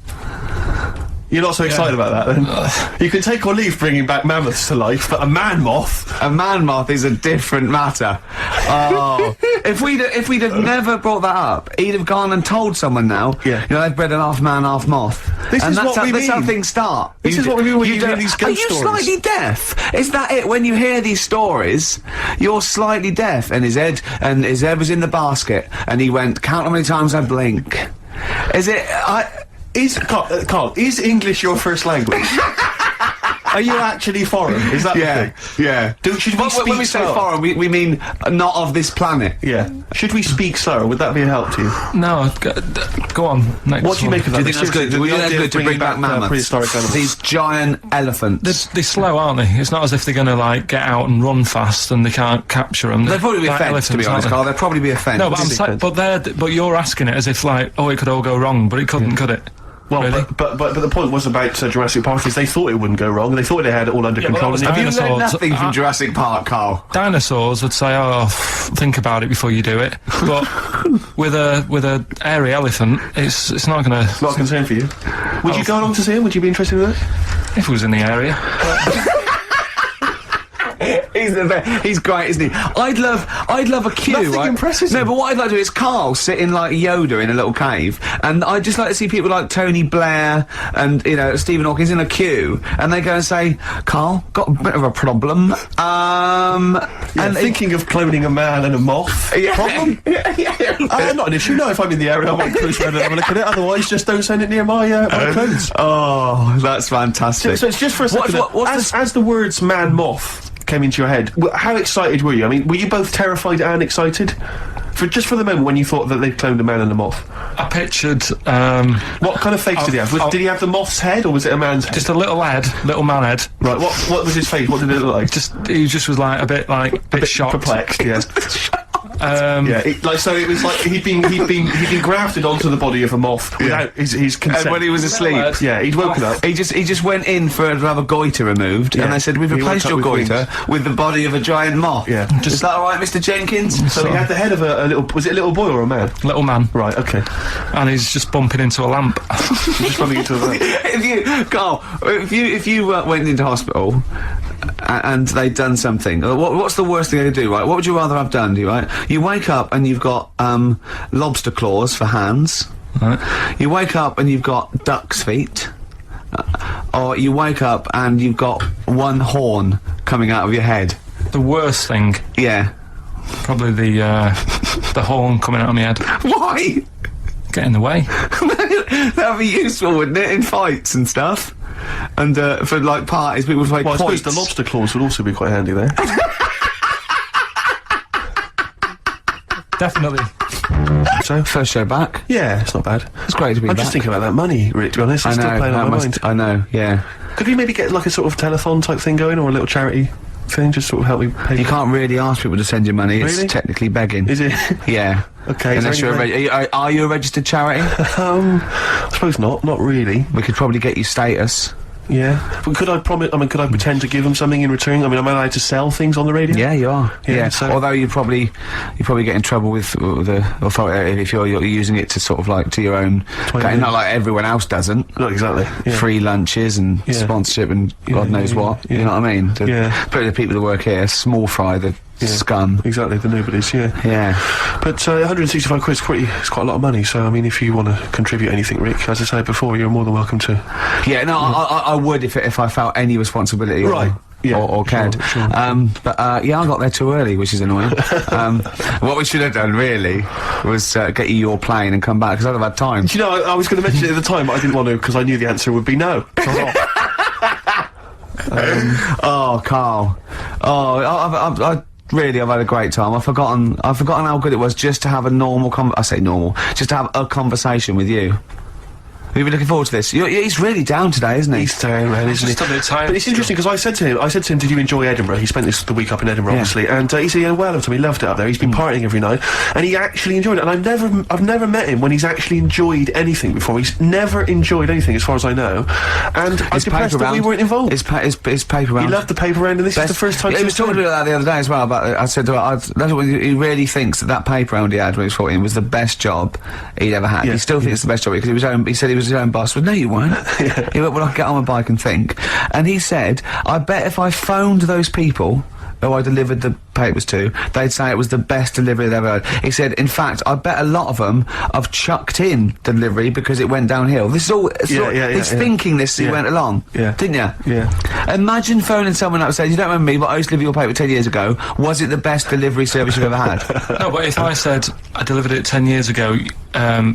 You're not so excited about that, then? You can take or leave bringing back mammoths to life, but a man moth... A man moth is a different matter. Oh. If we'd have never brought that up, he'd have gone and told someone now, you know, they've bred an half man, half moth. This is what we mean. That's how things start. This is what we mean when you hear these ghost stories. Are you slightly deaf? Is that it? When you hear these stories, you're slightly deaf, and his head was in the basket, and he went, count how many times I blink. Is it... Carl, is English your first language? Are you actually foreign? Is that the thing? Yeah. When we say foreign, we mean not of this planet. Yeah. Should we speak slower? Would that be a help to you? No, go on. Next what do you make of that? Do you think that's good? Do you think that's good to bring back mammoths? Prehistoric animals? These giant elephants. They're slow, aren't they? It's not as if they're going to, like, get out and run fast and they can't capture them. They'd probably be a fence, to be honest, Carl. They'd probably be a fence. No, but you're asking it as if, like, oh, it could all go wrong, but it couldn't, could it? Well, really? but the point was about Jurassic Park is they thought it wouldn't go wrong, and they thought they had it all under control. Have you learned nothing from Jurassic Park, Carl? Dinosaurs would say, oh, think about it before you do it. But with a hairy elephant, it's not going to... It's not a concern for you. Would you go along to see him? Would you be interested in that? If it was in the area. He's great, isn't he? I'd love a queue. Nothing impresses No, him. but what I'd like to do is Carl sitting like Yoda in a little cave, and I'd just like to see people like Tony Blair and, you know, Stephen Hawking in a queue, and they go and say, Carl, got a bit of a problem. And thinking of cloning a man and a moth. Problem? Not an issue. No, if I'm in the area, I might cruise around and have a look at it. Otherwise, just don't send it near my clothes. Oh, that's fantastic. So it's just for a second. As the words man moth came into your head, how excited were you? I mean, were you both terrified and excited just for the moment when you thought that they'd cloned a man and a moth? I pictured. What kind of face did he have? Did he have the moth's head, or was it a man's head? Just a little head, little man head. Right. What was his face? What did it look like? He just was like a bit shocked, perplexed. Yeah. It was like he'd been grafted onto the body of a moth without his consent. And when he was asleep, he'd woken up. he just went in to have a goiter removed, and they said, "We've replaced your goiter with the body of a giant moth." Yeah. Is that all right, Mr. Jenkins? So he had the head of a little. Was it a little boy or a man? little man, Right. Okay. and he's just bumping into a lamp. Just running into a van. If you went into hospital and they'd done something, what's the worst thing they could do, right? What would you rather have done, right? You wake up and you've got lobster claws for hands. Right. You wake up and you've got duck's feet. Or you wake up and you've got one horn coming out of your head. The worst thing, Yeah. probably the horn coming out of my head. Why? Get in the way. That'd be useful, wouldn't it, in fights and stuff? And for like parties, people would play Well, I suppose quoits. the lobster claws would also be quite handy there. Definitely. So, First show back. yeah, it's not bad. It's great to be I'm back. just thinking about that money, Rick, to be honest. It's still playing on my mind. I know, yeah. Could we maybe get like a sort of telethon type thing going, or a little charity thing, just sort of help me pay? You can't really ask people to send you money. It's Really? technically begging. Is it? Yeah. Okay, is Unless there you're any are you a registered charity? I suppose not. Not really. We could probably get you status. Yeah. But could I pretend to give them something in return? I mean, am I allowed to sell things on the radio? Yeah, you are. Yeah, so- Although you probably get in trouble with the authority if you're using it to sort of like to your own. Not like everyone else doesn't. Not exactly. Yeah. Free lunches and sponsorship and God knows what. yeah. You know what I mean? Yeah. But the people that work here, small fry, the scum. Exactly, the nobodies, yeah. Yeah. But 165 quid it's quite a lot of money, so I mean, if you want to contribute anything, Rick, as I said before, you're more than welcome to. Yeah, no, I would if I felt any responsibility. Right. Yeah, or cared. sure. But I got there too early, which is annoying. What we should have done really was get you your plane and come back, because I'd have had time. Do you know, I was going to mention it at the time, but I didn't want to, because I knew the answer would be no. So I was off. Oh, Carl. Oh, I've had a great time. I've forgotten how good it was just to have a normal just to have a conversation with you. Have you been looking forward to this? He's really down today, isn't he? He's down, man, isn't he? Just a bit tired. But it's interesting, because I said to him, did you enjoy Edinburgh? He spent the week up in Edinburgh, Yeah. obviously, and he said he had a whale of time. He loved it up there. He's been partying every night, and he actually enjoyed it. And I've never met him when he's actually enjoyed anything before. He's never enjoyed anything, as far as I know. And I'm depressed that we weren't involved. His paper round. He loved the paper round, and this is the first time. Yeah, he was talking about that the other day as well. About I said to him, he really thinks that paper round he had when he was 14 was the best job he'd ever had. Yeah, He still thinks it's the best job because he said he was his own boss. Well, no, you weren't. He went, well, I get on my bike and think. And he said, I bet if I phoned those people who I delivered the papers to, they'd say it was the best delivery they've ever had. He said, in fact, I bet a lot of them have chucked in delivery because it went downhill. This is all, he's thinking this as he went along. Yeah. Didn't you? Yeah. Imagine phoning someone up and saying, you don't remember me, but I used to deliver your paper 10 years ago. Was it the best delivery service you've ever had? No, but if I said I delivered it 10 years ago, you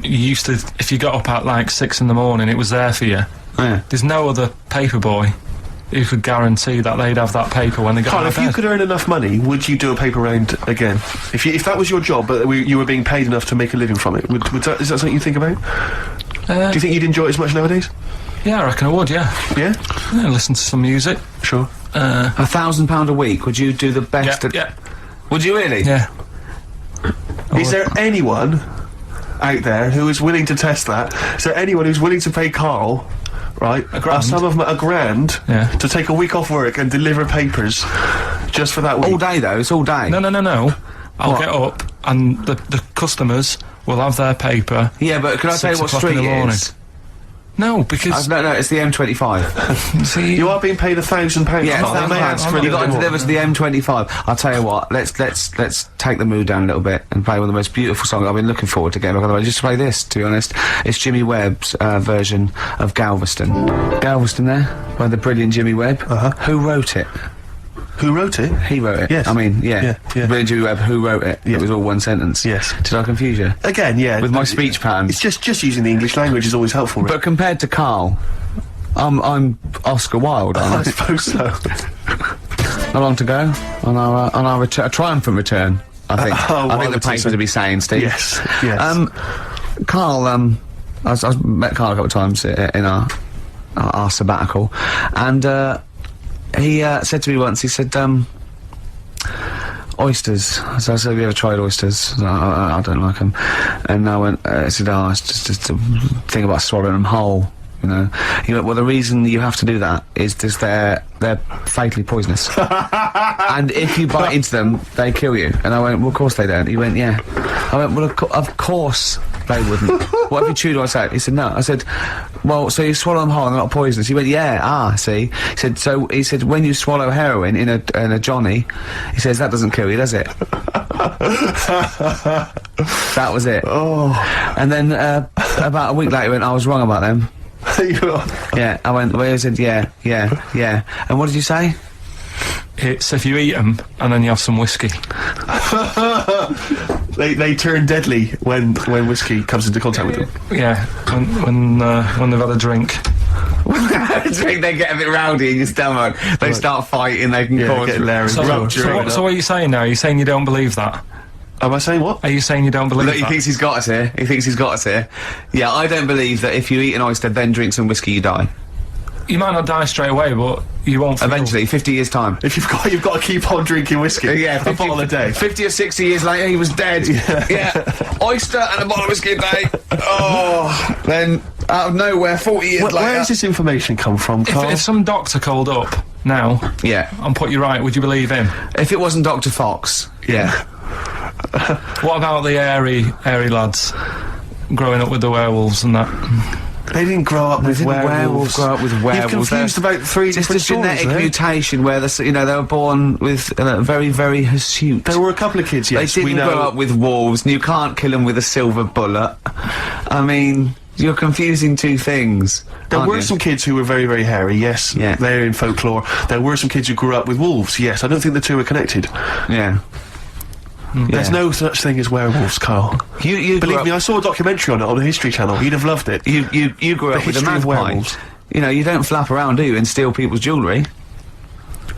used to, if you got up at like 6 in the morning, it was there for you. Yeah. There's no other paper boy who could guarantee that they'd have that paper when they got Carl, out if of you bed. could earn enough money, would you do a paper round again? If that was your job, but you were being paid enough to make a living from it, is that something you think about? Do you think you'd enjoy it as much nowadays? Yeah, I reckon I would, yeah. Yeah? Yeah, listen to some music. Sure. £1,000 a week, would you do the best? Yeah. Would you really? Yeah. Is there anyone out there who is willing to test that? Is there anyone who's willing to pay Carl, right, grand? some of them £1,000 Yeah. to take a week off work and deliver papers just for that week? All day though, it's all day. No. I'll What? get up and the customers will have their paper. Yeah, but can I tell you what 6 o'clock street in the it morning. is? No, because No, it's the M25. see, You are being paid £1,000. Yeah, Carl. They may ask for a you little got to bit more. deliver to the M25. I'll tell you what. Let's take the mood down a little bit and play one of the most beautiful songs I've been looking forward to getting back on the road. Just play this, to be honest. It's Jimmy Webb's version of Galveston. Galveston there, by the brilliant Jimmy Webb. Who wrote it? Who wrote it? He wrote it. Yes. I mean, yeah. Yeah. Brilliant Jimmy Webb. Who wrote it? Yeah. It was all one sentence. Yes. Did I confuse you? Again, yeah. With my speech patterns. It's just using the English language is always helpful, Rick. But compared to Carl, I'm Oscar Wilde, I aren't I? suppose so. Not long to go on our triumphant return I think. Oh, I think the papers will be saying, Steve. Yes, yes. Carl, I've met Carl a couple of times in our sabbatical, and he said to me once, he said, oysters. So I said, have you ever tried oysters? I don't like them. And I went, I said, oh, it's just a thing about swallowing them whole. You know, he went, well, the reason you have to do that is just they're fatally poisonous, and if you bite into them, they kill you. And I went, well, of course they don't. He went, yeah. I went, well, of course they wouldn't. What have you chewed on? He said, no. I said, well, so you swallow them whole and they're not poisonous? He went, yeah. See. He said, so he said, when you swallow heroin in a Johnny, he says that doesn't kill you, does it? That was it. Oh. And then about a week later, he went, I was wrong about them. Yeah, I went, well, he said, yeah. And what did you say? It's if you eat them and then you have some whiskey. They turn deadly when whiskey comes into contact with them. Yeah, when they've had a drink. When they have a drink, they get a bit rowdy in your stomach. They start fighting, they can cause... So what are you saying now? Are you saying you don't believe that? Am I saying what? Are you saying you don't believe that? He thinks he's got us here. He thinks he's got us here. Yeah, I don't believe that if you eat an oyster, then drink some whiskey, you die. You might not die straight away, but you won't feel... Eventually, 50 years' time. If you've got to keep on drinking whiskey. Yeah, a bottle a day. 50 or 60 years later, he was dead. Yeah. Oyster and a bottle of whiskey a day. Oh, then out of nowhere, 40 years later... Where does this information come from, Carl? If some doctor called up now... Yeah. ...and put you right, would you believe him? If it wasn't Dr. Fox, yeah. What about the airy lads growing up with the werewolves and that? They didn't grow up with werewolves. Grow up with werewolves. You've confused about three different stories. Just a genetic there. mutation where they were born with very, very hirsute. There were a couple of kids, yes. They didn't grow up with wolves, and you can't kill them with a silver bullet. I mean, you're confusing two things. There were some kids who were very, very hairy, yes. Yeah. They're in folklore. There were some kids who grew up with wolves, yes. I don't think the two are connected. Yeah. There's no such thing as werewolves, Carl. You believe me, I saw a documentary on it on the History Channel. You'd have loved it. You grew up with a magpie. You know, you don't flap around, do you, and steal people's jewellery.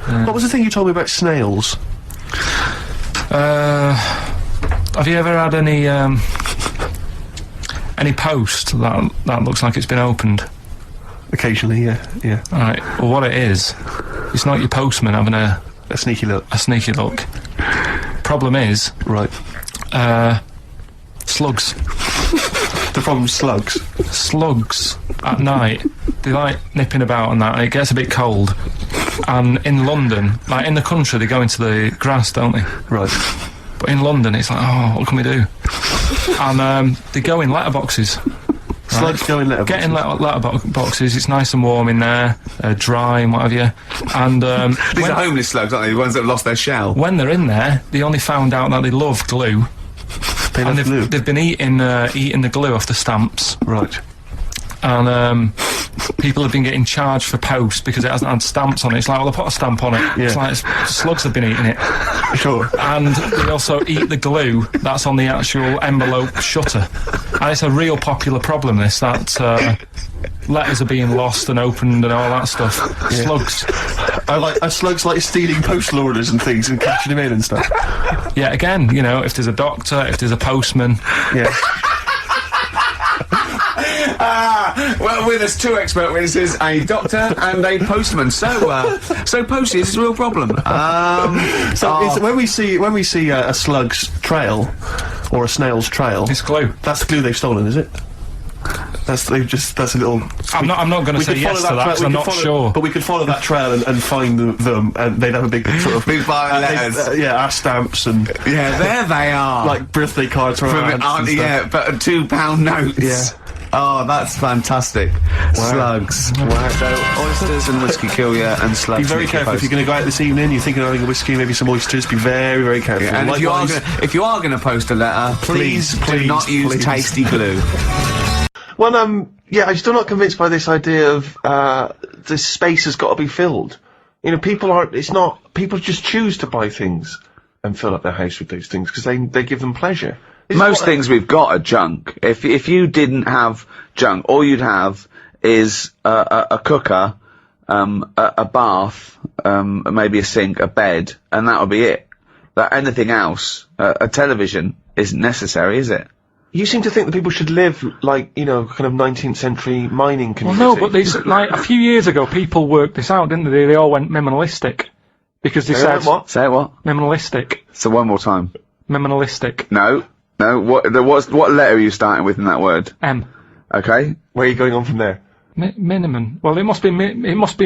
What was the thing you told me about snails? Have you ever had any post that looks like it's been opened? Occasionally, yeah. Alright, well, what it is, it's not your postman having a sneaky look. A sneaky look. Problem is... Right. Slugs. The problem's slugs? Slugs, at night, they like nipping about and that, and it gets a bit cold. And in London, like in the country, they go into the grass, don't they? Right. But in London, it's like, oh, what can we do? And they go in letterboxes. Slugs go in letterboxes? Get in letterboxes, it's nice and warm in there, dry and what have you. And these are homeless slugs, aren't they? The ones that have lost their shell. When they're in there, they only found out that they love glue. They've been eating the glue off the stamps. Right. And people have been getting charged for post because it hasn't had stamps on it. It's like, well, they put a stamp on it. Yeah. It's like slugs have been eating it. Sure. And they also eat the glue that's on the actual envelope shutter. And it's a real popular problem, this, that letters are being lost and opened and all that stuff. Yeah. Slugs. Slugs like stealing postal orders and things and catching them in and stuff. Yeah, again, you know, if there's a doctor, if there's a postman. Yeah. Well, with us two expert witnesses, a doctor and a postman. So postage is a real problem. When we see a slug's trail or a snail's trail, it's glue. That's the glue they've stolen, is it? That's a little. I'm not going to say yes to that because I'm not sure. But we could follow that trail and find them, and they'd have a big sort of big pile of letters. Our stamps and there they are, like birthday cards from but £2 notes. Yeah. Oh, that's fantastic. Wow. Slugs. Wow. So, oysters and whiskey kill you, and slugs. Be very careful if you're going to go out this evening, you're thinking of having a whiskey, maybe some oysters, be very, very careful. Yeah, and if you are going to post a letter, please do not use tasty glue. Well, I'm still not convinced by this idea of, this space has got to be filled. You know, people just choose to buy things and fill up their house with those things because they give them pleasure. Most things we've got are junk. If you didn't have junk, all you'd have is a cooker, a bath, maybe a sink, a bed, and that would be it. that anything else, a television, isn't necessary, is it? You seem to think that people should live like, kind of 19th century mining community. Well, no, but these, like, a few years ago, people worked this out, didn't they? They all went minimalistic. Because they said... What? Say what? Minimalistic. So one more time. Minimalistic. No. What letter are you starting with in that word? M. Okay. Where are you going on from there? Minimum. Well, it must be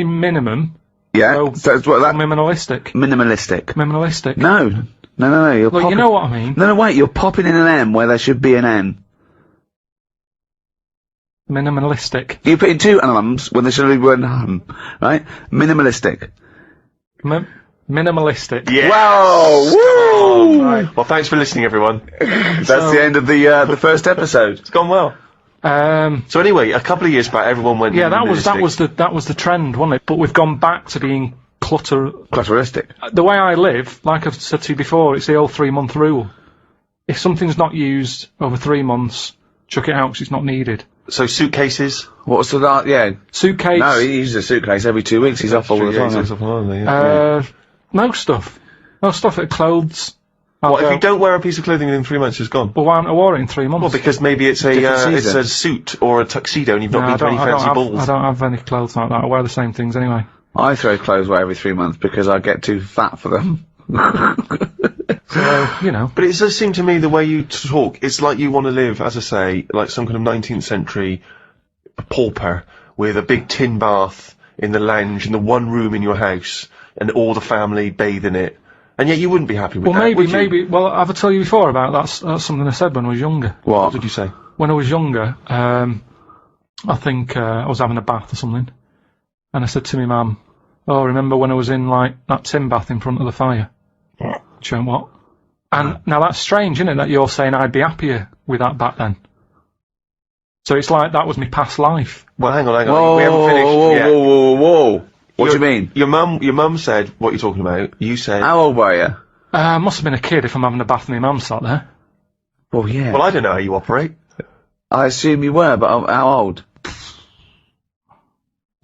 minimum. Yeah. So it's what that... Minimalistic. Minimalistic. Minimalistic. No. You're Look, you know what I mean. No, wait, you're popping in an M where there should be an N. Minimalistic. You put in two M's when there should be one M, right? Minimalistic. Minimalistic. Yeah. Wow! Woo! Right. Well, thanks for listening, everyone. That's the end of the first episode. It's gone well. So anyway, a couple of years back, everyone went. Yeah, that was the trend, wasn't it? But we've gone back to being Clutteristic. The way I live, like I've said to you before, it's the old 3-month rule. If something's not used over 3 months, chuck it out because it's not needed. So suitcases. What's the that? Yeah. Suitcase. No, he uses a suitcase every 2 weeks. He's off all the time. Most stuff. Most stuff. Clothes. What if you don't wear a piece of clothing within 3 months? It's gone. Well, why haven't I wore it in 3 months? Well, because maybe it's a suit or a tuxedo, and you've not been to any fancy balls. I don't have any clothes like that. I wear the same things anyway. I throw clothes away every 3 months because I get too fat for them. So, But it does seem to me the way you talk, it's like you want to live, as I say, like some kind of 19th century pauper with a big tin bath in the lounge and the one room in your house and all the family bathe in it. And yet you wouldn't be happy with that, would you? Maybe. Well, I've told you before about that's something I said when I was younger. What did you say? When I was younger, I think I was having a bath or something. And I said to my mum, "Oh, remember when I was in, like, that tin bath in front of the fire?" She went, "What?" And now that's strange, isn't it, that you're saying I'd be happier with that back then? So it's like that was my past life. Well, hang on. Whoa, we haven't finished yet. Whoa. What do you mean? Your mum said what you're talking about. You said... How old were you? I must have been a kid if I'm having a bath and my mum sat there. Well, yeah. Well, I don't know how you operate. I assume you were, but how old?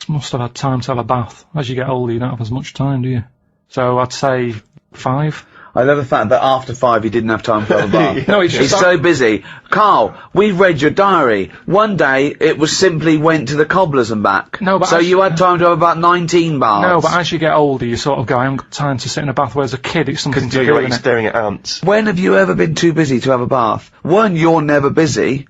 Must have had time to have a bath. As you get older, you don't have as much time, do you? So I'd say 5. I love the fact that after 5 you didn't have time to have a bath. No, it's just he's so busy. Carl, we've read your diary. One day it was simply went to the cobblers and back. No, but so you had time to have about 19 baths. No, but as you get older, you sort of go, I haven't got time to sit in a bath. Whereas a kid, it's something to do. You're staring at ants. When have you ever been too busy to have a bath? 1, you're never busy.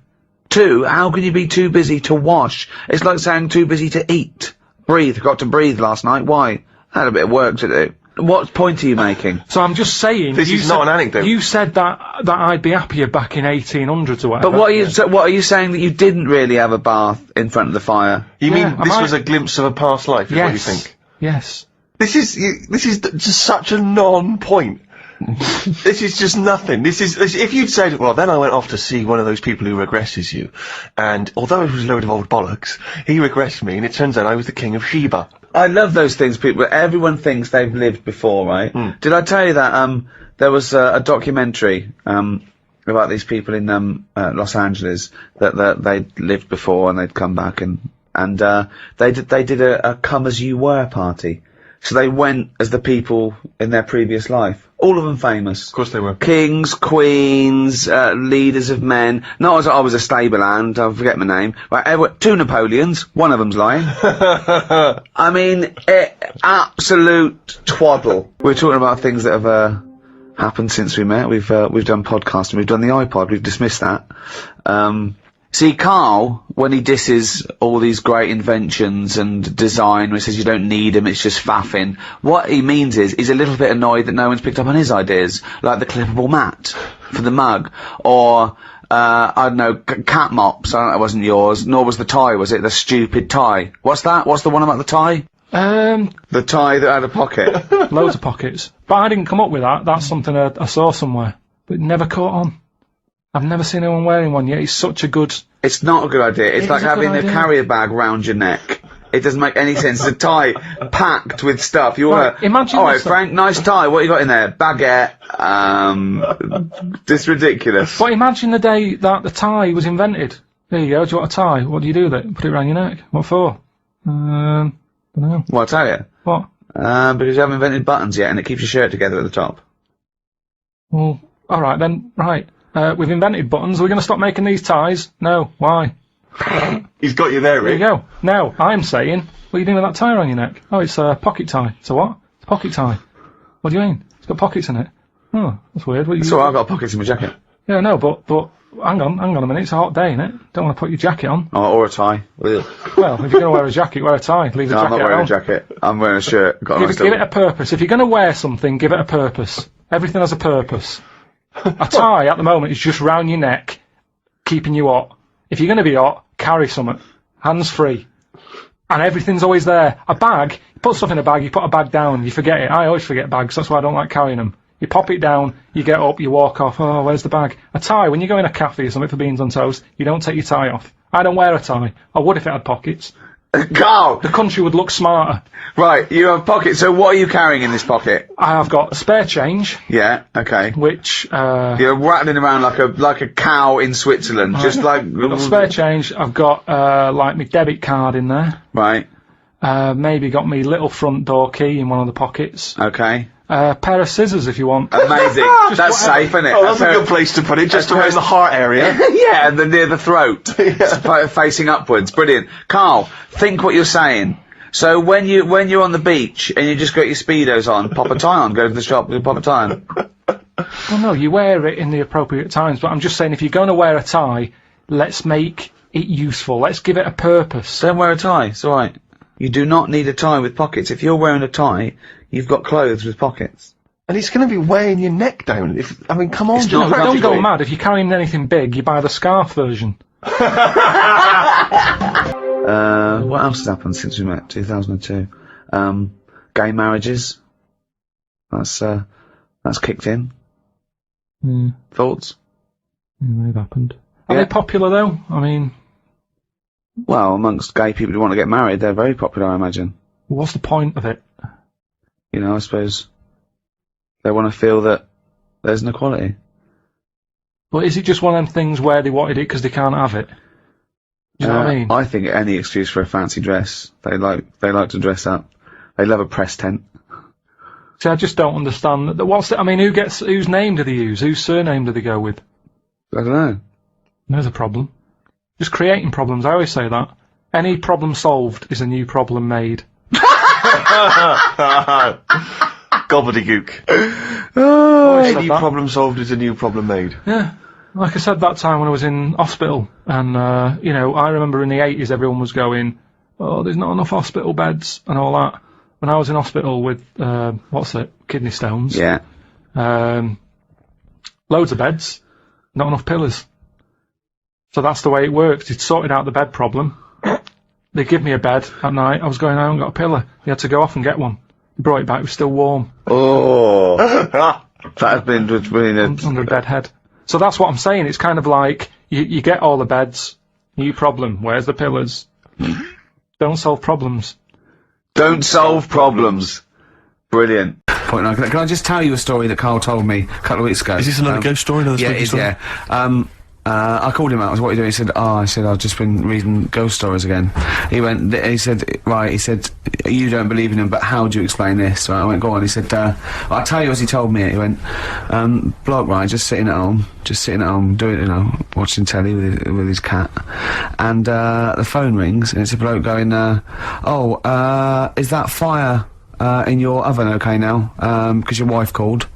2, how can you be too busy to wash? It's like saying too busy to eat. Breathe. Got to breathe last night. Why? Had a bit of work to do. What point are you making? So I'm just saying... This is not an anecdote. You said that I'd be happier back in 1800s or whatever. But what are you saying, that you didn't really have a bath in front of the fire? You mean this was a glimpse of a past life, is what you think? Yes. This is just such a non-point. This is just nothing. If you'd said, well, then I went off to see one of those people who regresses you, and although it was a load of old bollocks, he regressed me, and it turns out I was the king of Sheba. I love those things, people. Everyone thinks they've lived before, right? Did I tell you that there was a documentary about these people in Los Angeles that they'd lived before and they'd come back and they did a come as you were party. So they went as the people in their previous life. All of them famous. Of course they were. Kings, queens, leaders of men. Not as I was a stable hand, I forget my name. Right, 2 Napoleons, one of them's lying. I mean, absolute twaddle. We're talking about things that have happened since we met. We've done podcasting, we've done the iPod, we've dismissed that. See, Carl, when he disses all these great inventions and design, when he says you don't need them, it's just faffing, what he means is he's a little bit annoyed that no one's picked up on his ideas, like the clippable mat for the mug, or, I don't know, cat mops. I don't know, it wasn't yours, nor was the tie, was it? The stupid tie. What's that? What's the one about the tie? The tie that had a pocket. Loads of pockets. But I didn't come up with that. That's something I saw somewhere. But it never caught on. I've never seen anyone wearing one yet. It's such a good... It's not a good idea. It's like having a carrier bag round your neck. It doesn't make any sense. It's a tie packed with stuff. You want to... Imagine... Alright, Frank, nice tie. What you got in there? Baguette. This is ridiculous. But imagine the day that the tie was invented. There you go. Do you want a tie? What do you do with it? Put it around your neck. What for? Don't know. Well, I'll tell you. What? Because you haven't invented buttons yet and it keeps your shirt together at the top. Well, all right then. Right. We've invented buttons. Are we going to stop making these ties? No. Why? He's got you there, Rick. There you go. Now, I'm saying, what are you doing with that tie around your neck? Oh, it's a pocket tie. So what? It's a pocket tie. What do you mean? It's got pockets in it. Oh, that's weird. So I've got pockets in my jacket. Yeah, no, but hang on a minute. It's a hot day, innit? Don't want to put your jacket on. Oh, or a tie. Well, if you're going to wear a jacket, wear a tie. Leave the jacket I'm not wearing on. a jacket. I'm wearing a shirt. Give it a purpose. If you're going to wear something, give it a purpose. Everything has a purpose. A tie at the moment is just round your neck, keeping you hot. If you're going to be hot, carry something. Hands free. And everything's always there. A bag, you put stuff in a bag, you put a bag down, you forget it. I always forget bags, that's why I don't like carrying them. You pop it down, you get up, you walk off, oh, where's the bag? A tie, when you go in a cafe or something for beans on toast, you don't take your tie off. I don't wear a tie. I would if it had pockets. Carl! The country would look smarter. Right, you have pockets, so what are you carrying in this pocket? I have got spare change. Yeah, okay. Which, You're rattling around like a cow in Switzerland, just like... I've got spare change, I've got, like, my debit card in there. Right. Maybe got me little front door key in one of the pockets. Okay. Pair of scissors if you want. Amazing. That's safe, isn't it? Oh, that's a good place to put it, just around the heart area. Yeah, and near the throat. Facing upwards. Brilliant. Carl, think what you're saying. So when you're on the beach and you just got your Speedos on, pop a tie on, go to the shop and pop a tie on. Well, no, you wear it in the appropriate times, but I'm just saying if you're going to wear a tie, let's make it useful. Let's give it a purpose. Don't wear a tie, it's alright. You do not need a tie with pockets. If you're wearing a tie, you've got clothes with pockets. And it's going to be weighing your neck down. I mean, come on. Don't go mad. If you're carrying anything big, you buy the scarf version. What else has happened since we met? 2002. Gay marriages. That's kicked in. Thoughts? Yeah, they've happened. Are they popular though? I mean... Well, amongst gay people who want to get married, they're very popular, I imagine. What's the point of it? You know, I suppose they want to feel that there's an equality. But is it just one of them things where they wanted it because they can't have it? Do you know what I mean? I think any excuse for a fancy dress. They like to dress up. They love a press tent. See, I just don't understand. I mean, whose name do they use? Whose surname do they go with? I don't know. There's a problem. Just creating problems, I always say that. Any problem solved is a new problem made. Gobbledygook. Any problem solved is a new problem made. Yeah. Like I said that time when I was in hospital, and, you know, I remember in the 80s everyone was going, oh, there's not enough hospital beds and all that. When I was in hospital with, kidney stones. Yeah. Loads of beds, not enough pillars. So that's the way it works. It sorted out the bed problem. They give me a bed at night. I was going, I haven't got a pillar. They had to go off and get one. Brought it back. It was still warm. Oh, that has been brilliant. Under a bed head. So that's what I'm saying. It's kind of like you get all the beds. New problem. Where's the pillars? Don't solve problems. Don't solve problems. Brilliant. Point nine. Can I just tell you a story that Carl told me a couple of weeks ago? Is this another ghost story? Another yeah, spooky it is. story? Yeah. I called him out. I was, what are you doing? He said, I've just been reading ghost stories again. He said, you don't believe in them, but how do you explain this? Right, I went, go on. He said, I'll tell you as he told me it. He went, bloke, right, just sitting at home, doing, you know, watching telly with his cat. And, the phone rings, and it's a bloke going, is that fire, in your oven okay now? 'Cause your wife called.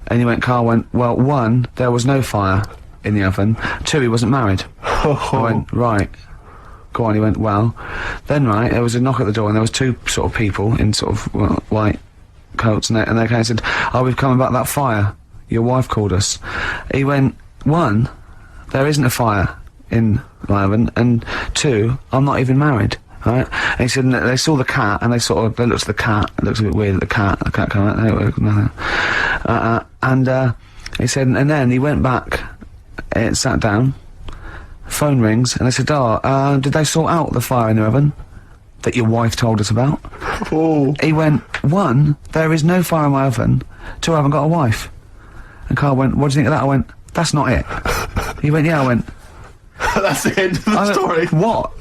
And Carl went, well, 1, there was no fire in the oven. 2, he wasn't married. I went, right. Go on. He went, well. Then, right, there was a knock at the door, and there was 2 sort of people in sort of white coats, and they came and said, we've come about that fire. Your wife called us. He went, 1, there isn't a fire in my oven, and 2, I'm not even married. Right? And he said, and they saw the cat, and they looked at the cat. It looks a bit weird at the cat came out, nothing. And he said, and then he went back, sat down, phone rings, and they said, did they sort out the fire in the oven that your wife told us about? Oh. He went, 1, there is no fire in my oven. 2, I haven't got a wife. And Carl went, what do you think of that? I went, that's not it. He went, yeah. I went, That's the end of the story. What?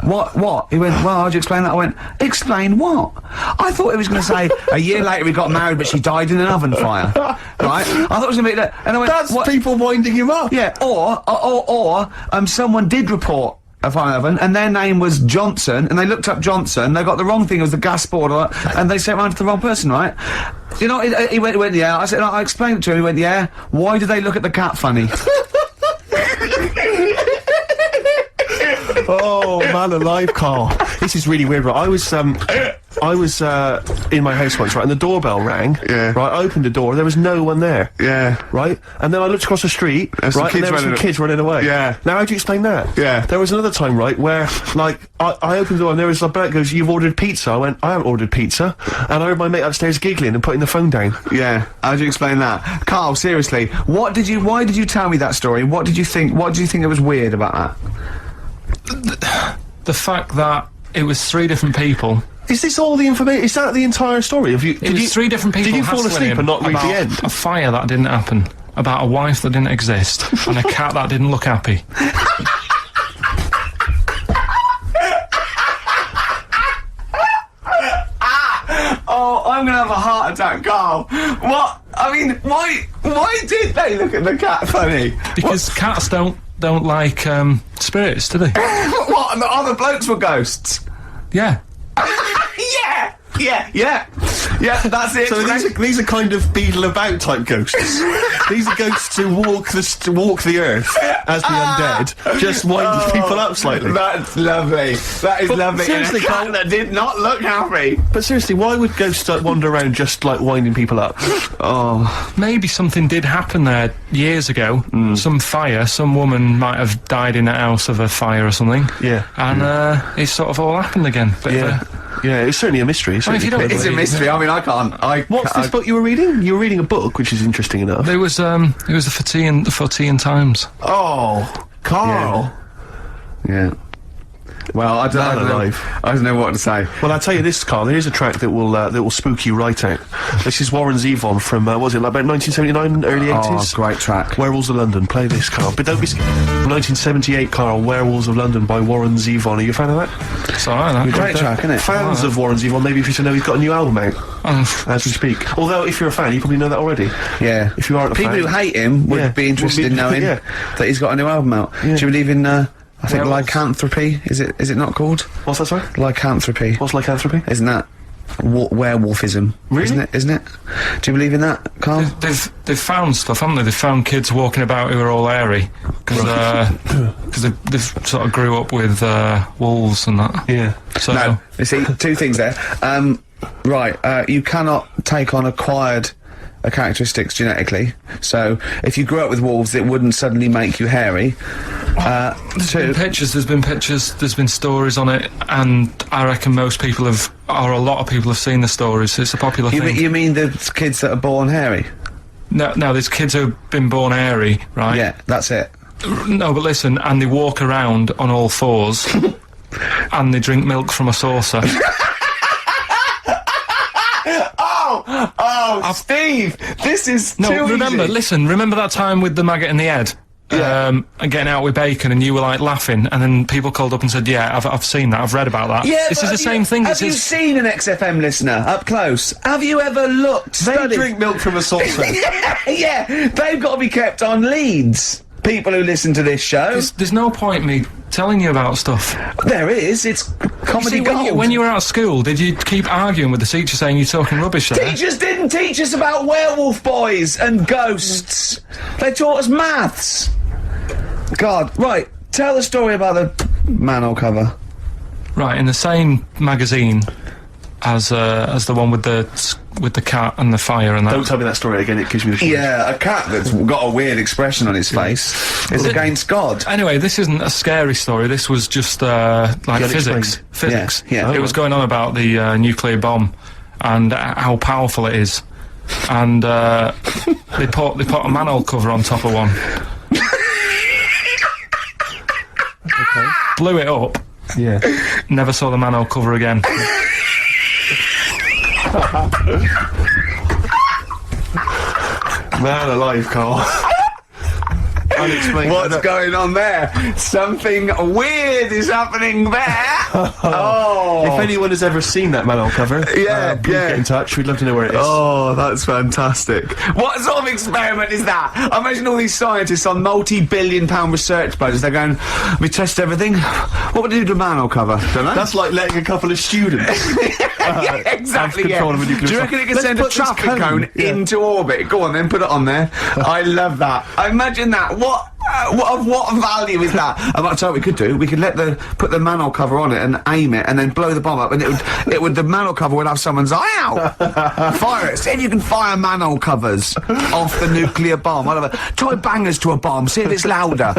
He went, well, how'd you explain that? I went, explain what? I thought he was going to say, a year later he got married, but she died in an oven fire. Right? I thought it was going to be that. And I went, That's people winding him up. Yeah, or someone did report a fire oven, and their name was Johnson, and they looked up Johnson, they got the wrong thing, it was the gas board, and they sent around to the wrong person, right? You know, he went, yeah. I said, I explained it to him, he went, yeah. Why did they look at the cat funny? Oh, man alive, Carl. This is really weird, right? I was in my house once, right, and the doorbell rang. Yeah. Right, I opened the door, there was no one there. Yeah. Right? And then I looked across the street, right, and there were some kids running away. Yeah. Now, how do you explain that? Yeah. There was another time, right, where, like, I opened the door and there was a bloke goes, you've ordered pizza. I went, I haven't ordered pizza. And I heard my mate upstairs giggling and putting the phone down. Yeah. How do you explain that? Carl, seriously, why did you tell me that story? What did you think that was weird about that? The fact that it was 3 different people. Is this all the information? Is that the entire story? It was 3 different people. Did you fall asleep and not read the end? A fire that didn't happen, about a wife that didn't exist, and a cat that didn't look happy. Oh, I'm gonna have a heart attack, Carl. What? I mean, why did they look at the cat funny? Because cats don't like spirits, do they? What? And the other blokes were ghosts? Yeah. Yeah, that's it. So these are kind of beetle about type ghosts. These are ghosts who walk the earth as the undead, just winding people up slightly. That's lovely. That is lovely. Seriously, and a cat Carl, that did not look happy. But seriously, why would ghosts wander around just like winding people up? Oh, Maybe something did happen there years ago. Some fire, some woman might have died in a house of a fire or something. Yeah. And it sort of all happened again. Yeah, it's certainly a mystery. Well, if you don't it's a believe mystery. I mean, I can't. What's this book you were reading? You were reading a book, which is interesting enough. It was the Fortean Times. Oh, Carl. Yeah. Well, I don't know what to say. Well, I'll tell you this, Carl. Here's a track that will spook you right out. This is Warren Zevon from what was it, like about 1979, early 80s? Oh, great track. Werewolves of London. Play this, Carl. But don't be scared. 1978, Carl. Werewolves of London by Warren Zevon. Are you a fan of that? It's alright, Great track, isn't it? Fans of Warren Zevon, maybe if you to know he's got a new album out as we speak. Although, if you're a fan, you probably know that already. Yeah. If you aren't a People fan, who hate him would be interested in knowing that he's got a new album out. Do you believe in? I think lycanthropy. Is it not called? What's that, sorry? Lycanthropy. What's lycanthropy? Isn't that werewolfism? Really? Isn't it? Do you believe in that, Carl? They've found stuff, haven't they? They've found kids walking about who are all hairy because they've sort of grew up with wolves and that. Yeah. So No. You see, 2 things there. Right. You cannot take on acquired characteristics genetically. So if you grew up with wolves, it wouldn't suddenly make you hairy. There's been pictures, there's been stories on it, and I reckon a lot of people have seen the stories. It's a popular thing. You mean the kids that are born hairy? No, there's kids who've been born hairy, right? Yeah, that's it. No, but listen, and they walk around on all 4s, and they drink milk from a saucer. Oh, Steve, this is too easy. Remember that time with the maggot in the head? Yeah. And getting out with bacon, and you were like laughing, and then people called up and said, yeah, I've seen that, I've read about that. Yeah, this is the same thing. Have you seen an XFM listener up close? Have you ever looked? They drink milk from a saucer. Yeah, they've got to be kept on leads. People who listen to this show. There's no point me telling you about stuff. There is. It's comedy gold. When you were out of school, did you keep arguing with the teacher saying you're talking rubbish there? Teachers didn't teach us about werewolf boys and ghosts. They taught us maths. God, right. Tell the story about the manhole cover. Right, in the same magazine as the one with the cat and the fire and that. Don't tell me that story again, it gives me the shivers. Yeah, a cat that's got a weird expression on its face is against God. Anyway, this isn't a scary story, this was just like physics. Yeah. It was going on about the nuclear bomb and how powerful it is. And they put a manhole cover on top of one. Okay. Blew it up. Yeah. Never saw the manhole cover again. Man alive, Carl. unexplained. What's going on there? Something weird is happening there. Oh. If anyone has ever seen that manual cover, please get in touch. We'd love to know where it is. Oh, that's fantastic. What sort of experiment is that? I imagine all these scientists on multi-billion-pound research budgets, they're going, we test everything. What would we do to a manual cover? Don't know. That's like letting a couple of students Yeah, exactly. have control of a nuclear Do you site. reckon it can Let's send a put this traffic cone into orbit? Go on, then put it on there. I love that. Imagine that. What value is that? I might tell you what we could do. We could put the manhole cover on it and aim it, and then blow the bomb up, and the manhole cover would have someone's eye out. Fire it. See if you can fire manhole covers off the nuclear bomb. Whatever. Try bangers to a bomb. See if it's louder.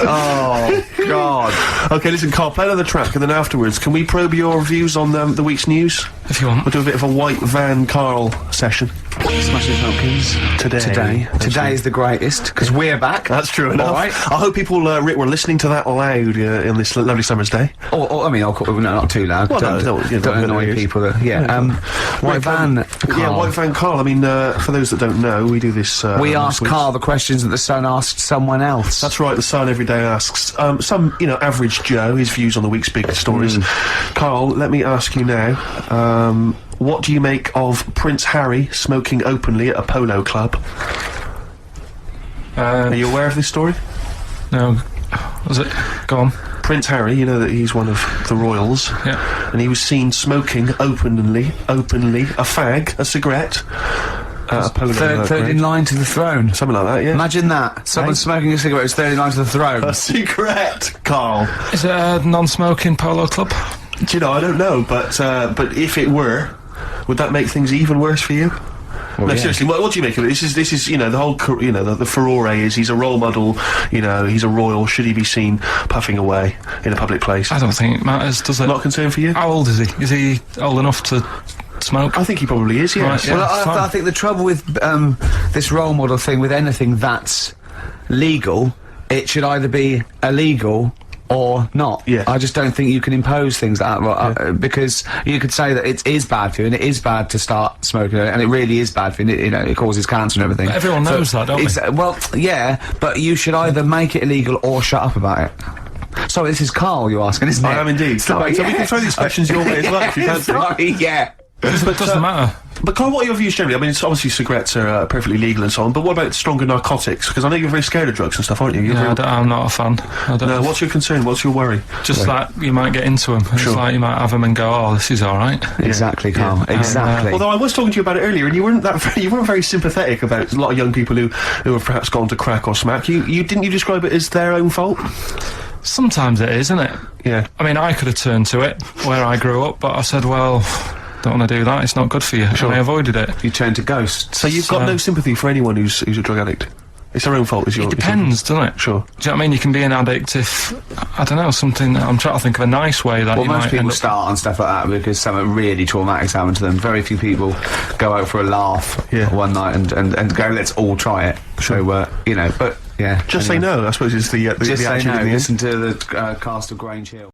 Oh God. Okay, listen, Carl, play another track, and then afterwards, can we probe your views on the week's news? If you want. We'll do a bit of a White Van Carl session. Smashing Pumpkins. Today is the greatest because we're back. That's true enough. All right. I hope people, Rick, were listening to that loud on this lovely summer's day. Or I mean, no, not too loud. Well, don't annoy people. White Van. Carl. Yeah, White Van Carl. I mean, for those that don't know, we do this. We ask Carl the questions that the Sun asked someone else. That's right. The Sun every day asks some, average Joe his views on the week's big stories. Carl, let me ask you now. What do you make of Prince Harry smoking openly at a polo club? Are you aware of this story? No. Was it? Go on. Prince Harry, you know that he's one of the royals. Yeah. And he was seen smoking openly, a fag, a cigarette, at a polo club. Third in line to the throne. Something like that, yeah. Imagine that. Someone smoking a cigarette is third in line to the throne. A cigarette, Carl. Is it a non-smoking polo club? Do you know, I don't know, but if it were, would that make things even worse for you? Well, No, yeah. seriously, what do you make of it? This is, the whole, the furore is he's a role model, he's a royal, should he be seen puffing away in a public place? I don't think it matters, does it? Not a concern for you? How old is he? Is he old enough to smoke? I think he probably is, yeah. Right, yeah. Well, fine. I think the trouble with this role model thing, with anything that's legal, it should either be illegal or not. Yeah. I just don't think you can impose things like that, because you could say that it is bad for you, and it is bad to start smoking, and it really is bad for you, it causes cancer and everything. But everyone knows that, don't they? Well, yeah, but you should either make it illegal or shut up about it. Sorry, this is Carl you're asking, isn't it? I am indeed. Sorry, So we can throw these questions your way as well, if you fancy. Sorry, yeah. It doesn't matter. But Carl, what are your views generally? I mean, it's obviously cigarettes are perfectly legal and so on, but what about stronger narcotics? Because I know you're very scared of drugs and stuff, aren't you? You're Yeah, very- I'm not a fan. I don't No, what's your concern? What's your worry? Just like you might get into them. It's Sure. like you might have them and go, oh, this is all right. Exactly, Carl. Exactly. Although I was talking to you about it earlier, and you weren't very sympathetic about a lot of young people who have perhaps gone to crack or smack. Didn't you describe it as their own fault? Sometimes it is, isn't it? Yeah. I mean, I could have turned to it where I grew up, but I said, well, don't want to do that. It's not good for you. Sure. And I avoided it. You turn to ghosts. So you've got no sympathy for anyone who's a drug addict. It's their own fault. It depends, doesn't it? Sure. Do you know what I mean? You can be an addict if, I don't know, something. I'm trying to think of a nice way that Well, you most might people end up. start on stuff like that because something really traumatic's happened to them. Very few people go out for a laugh one night and go, let's all try it. Sure. So, but, yeah. Just say no, I suppose, is the Just say attitude no. in the end. Listen to the cast of Grange Hill.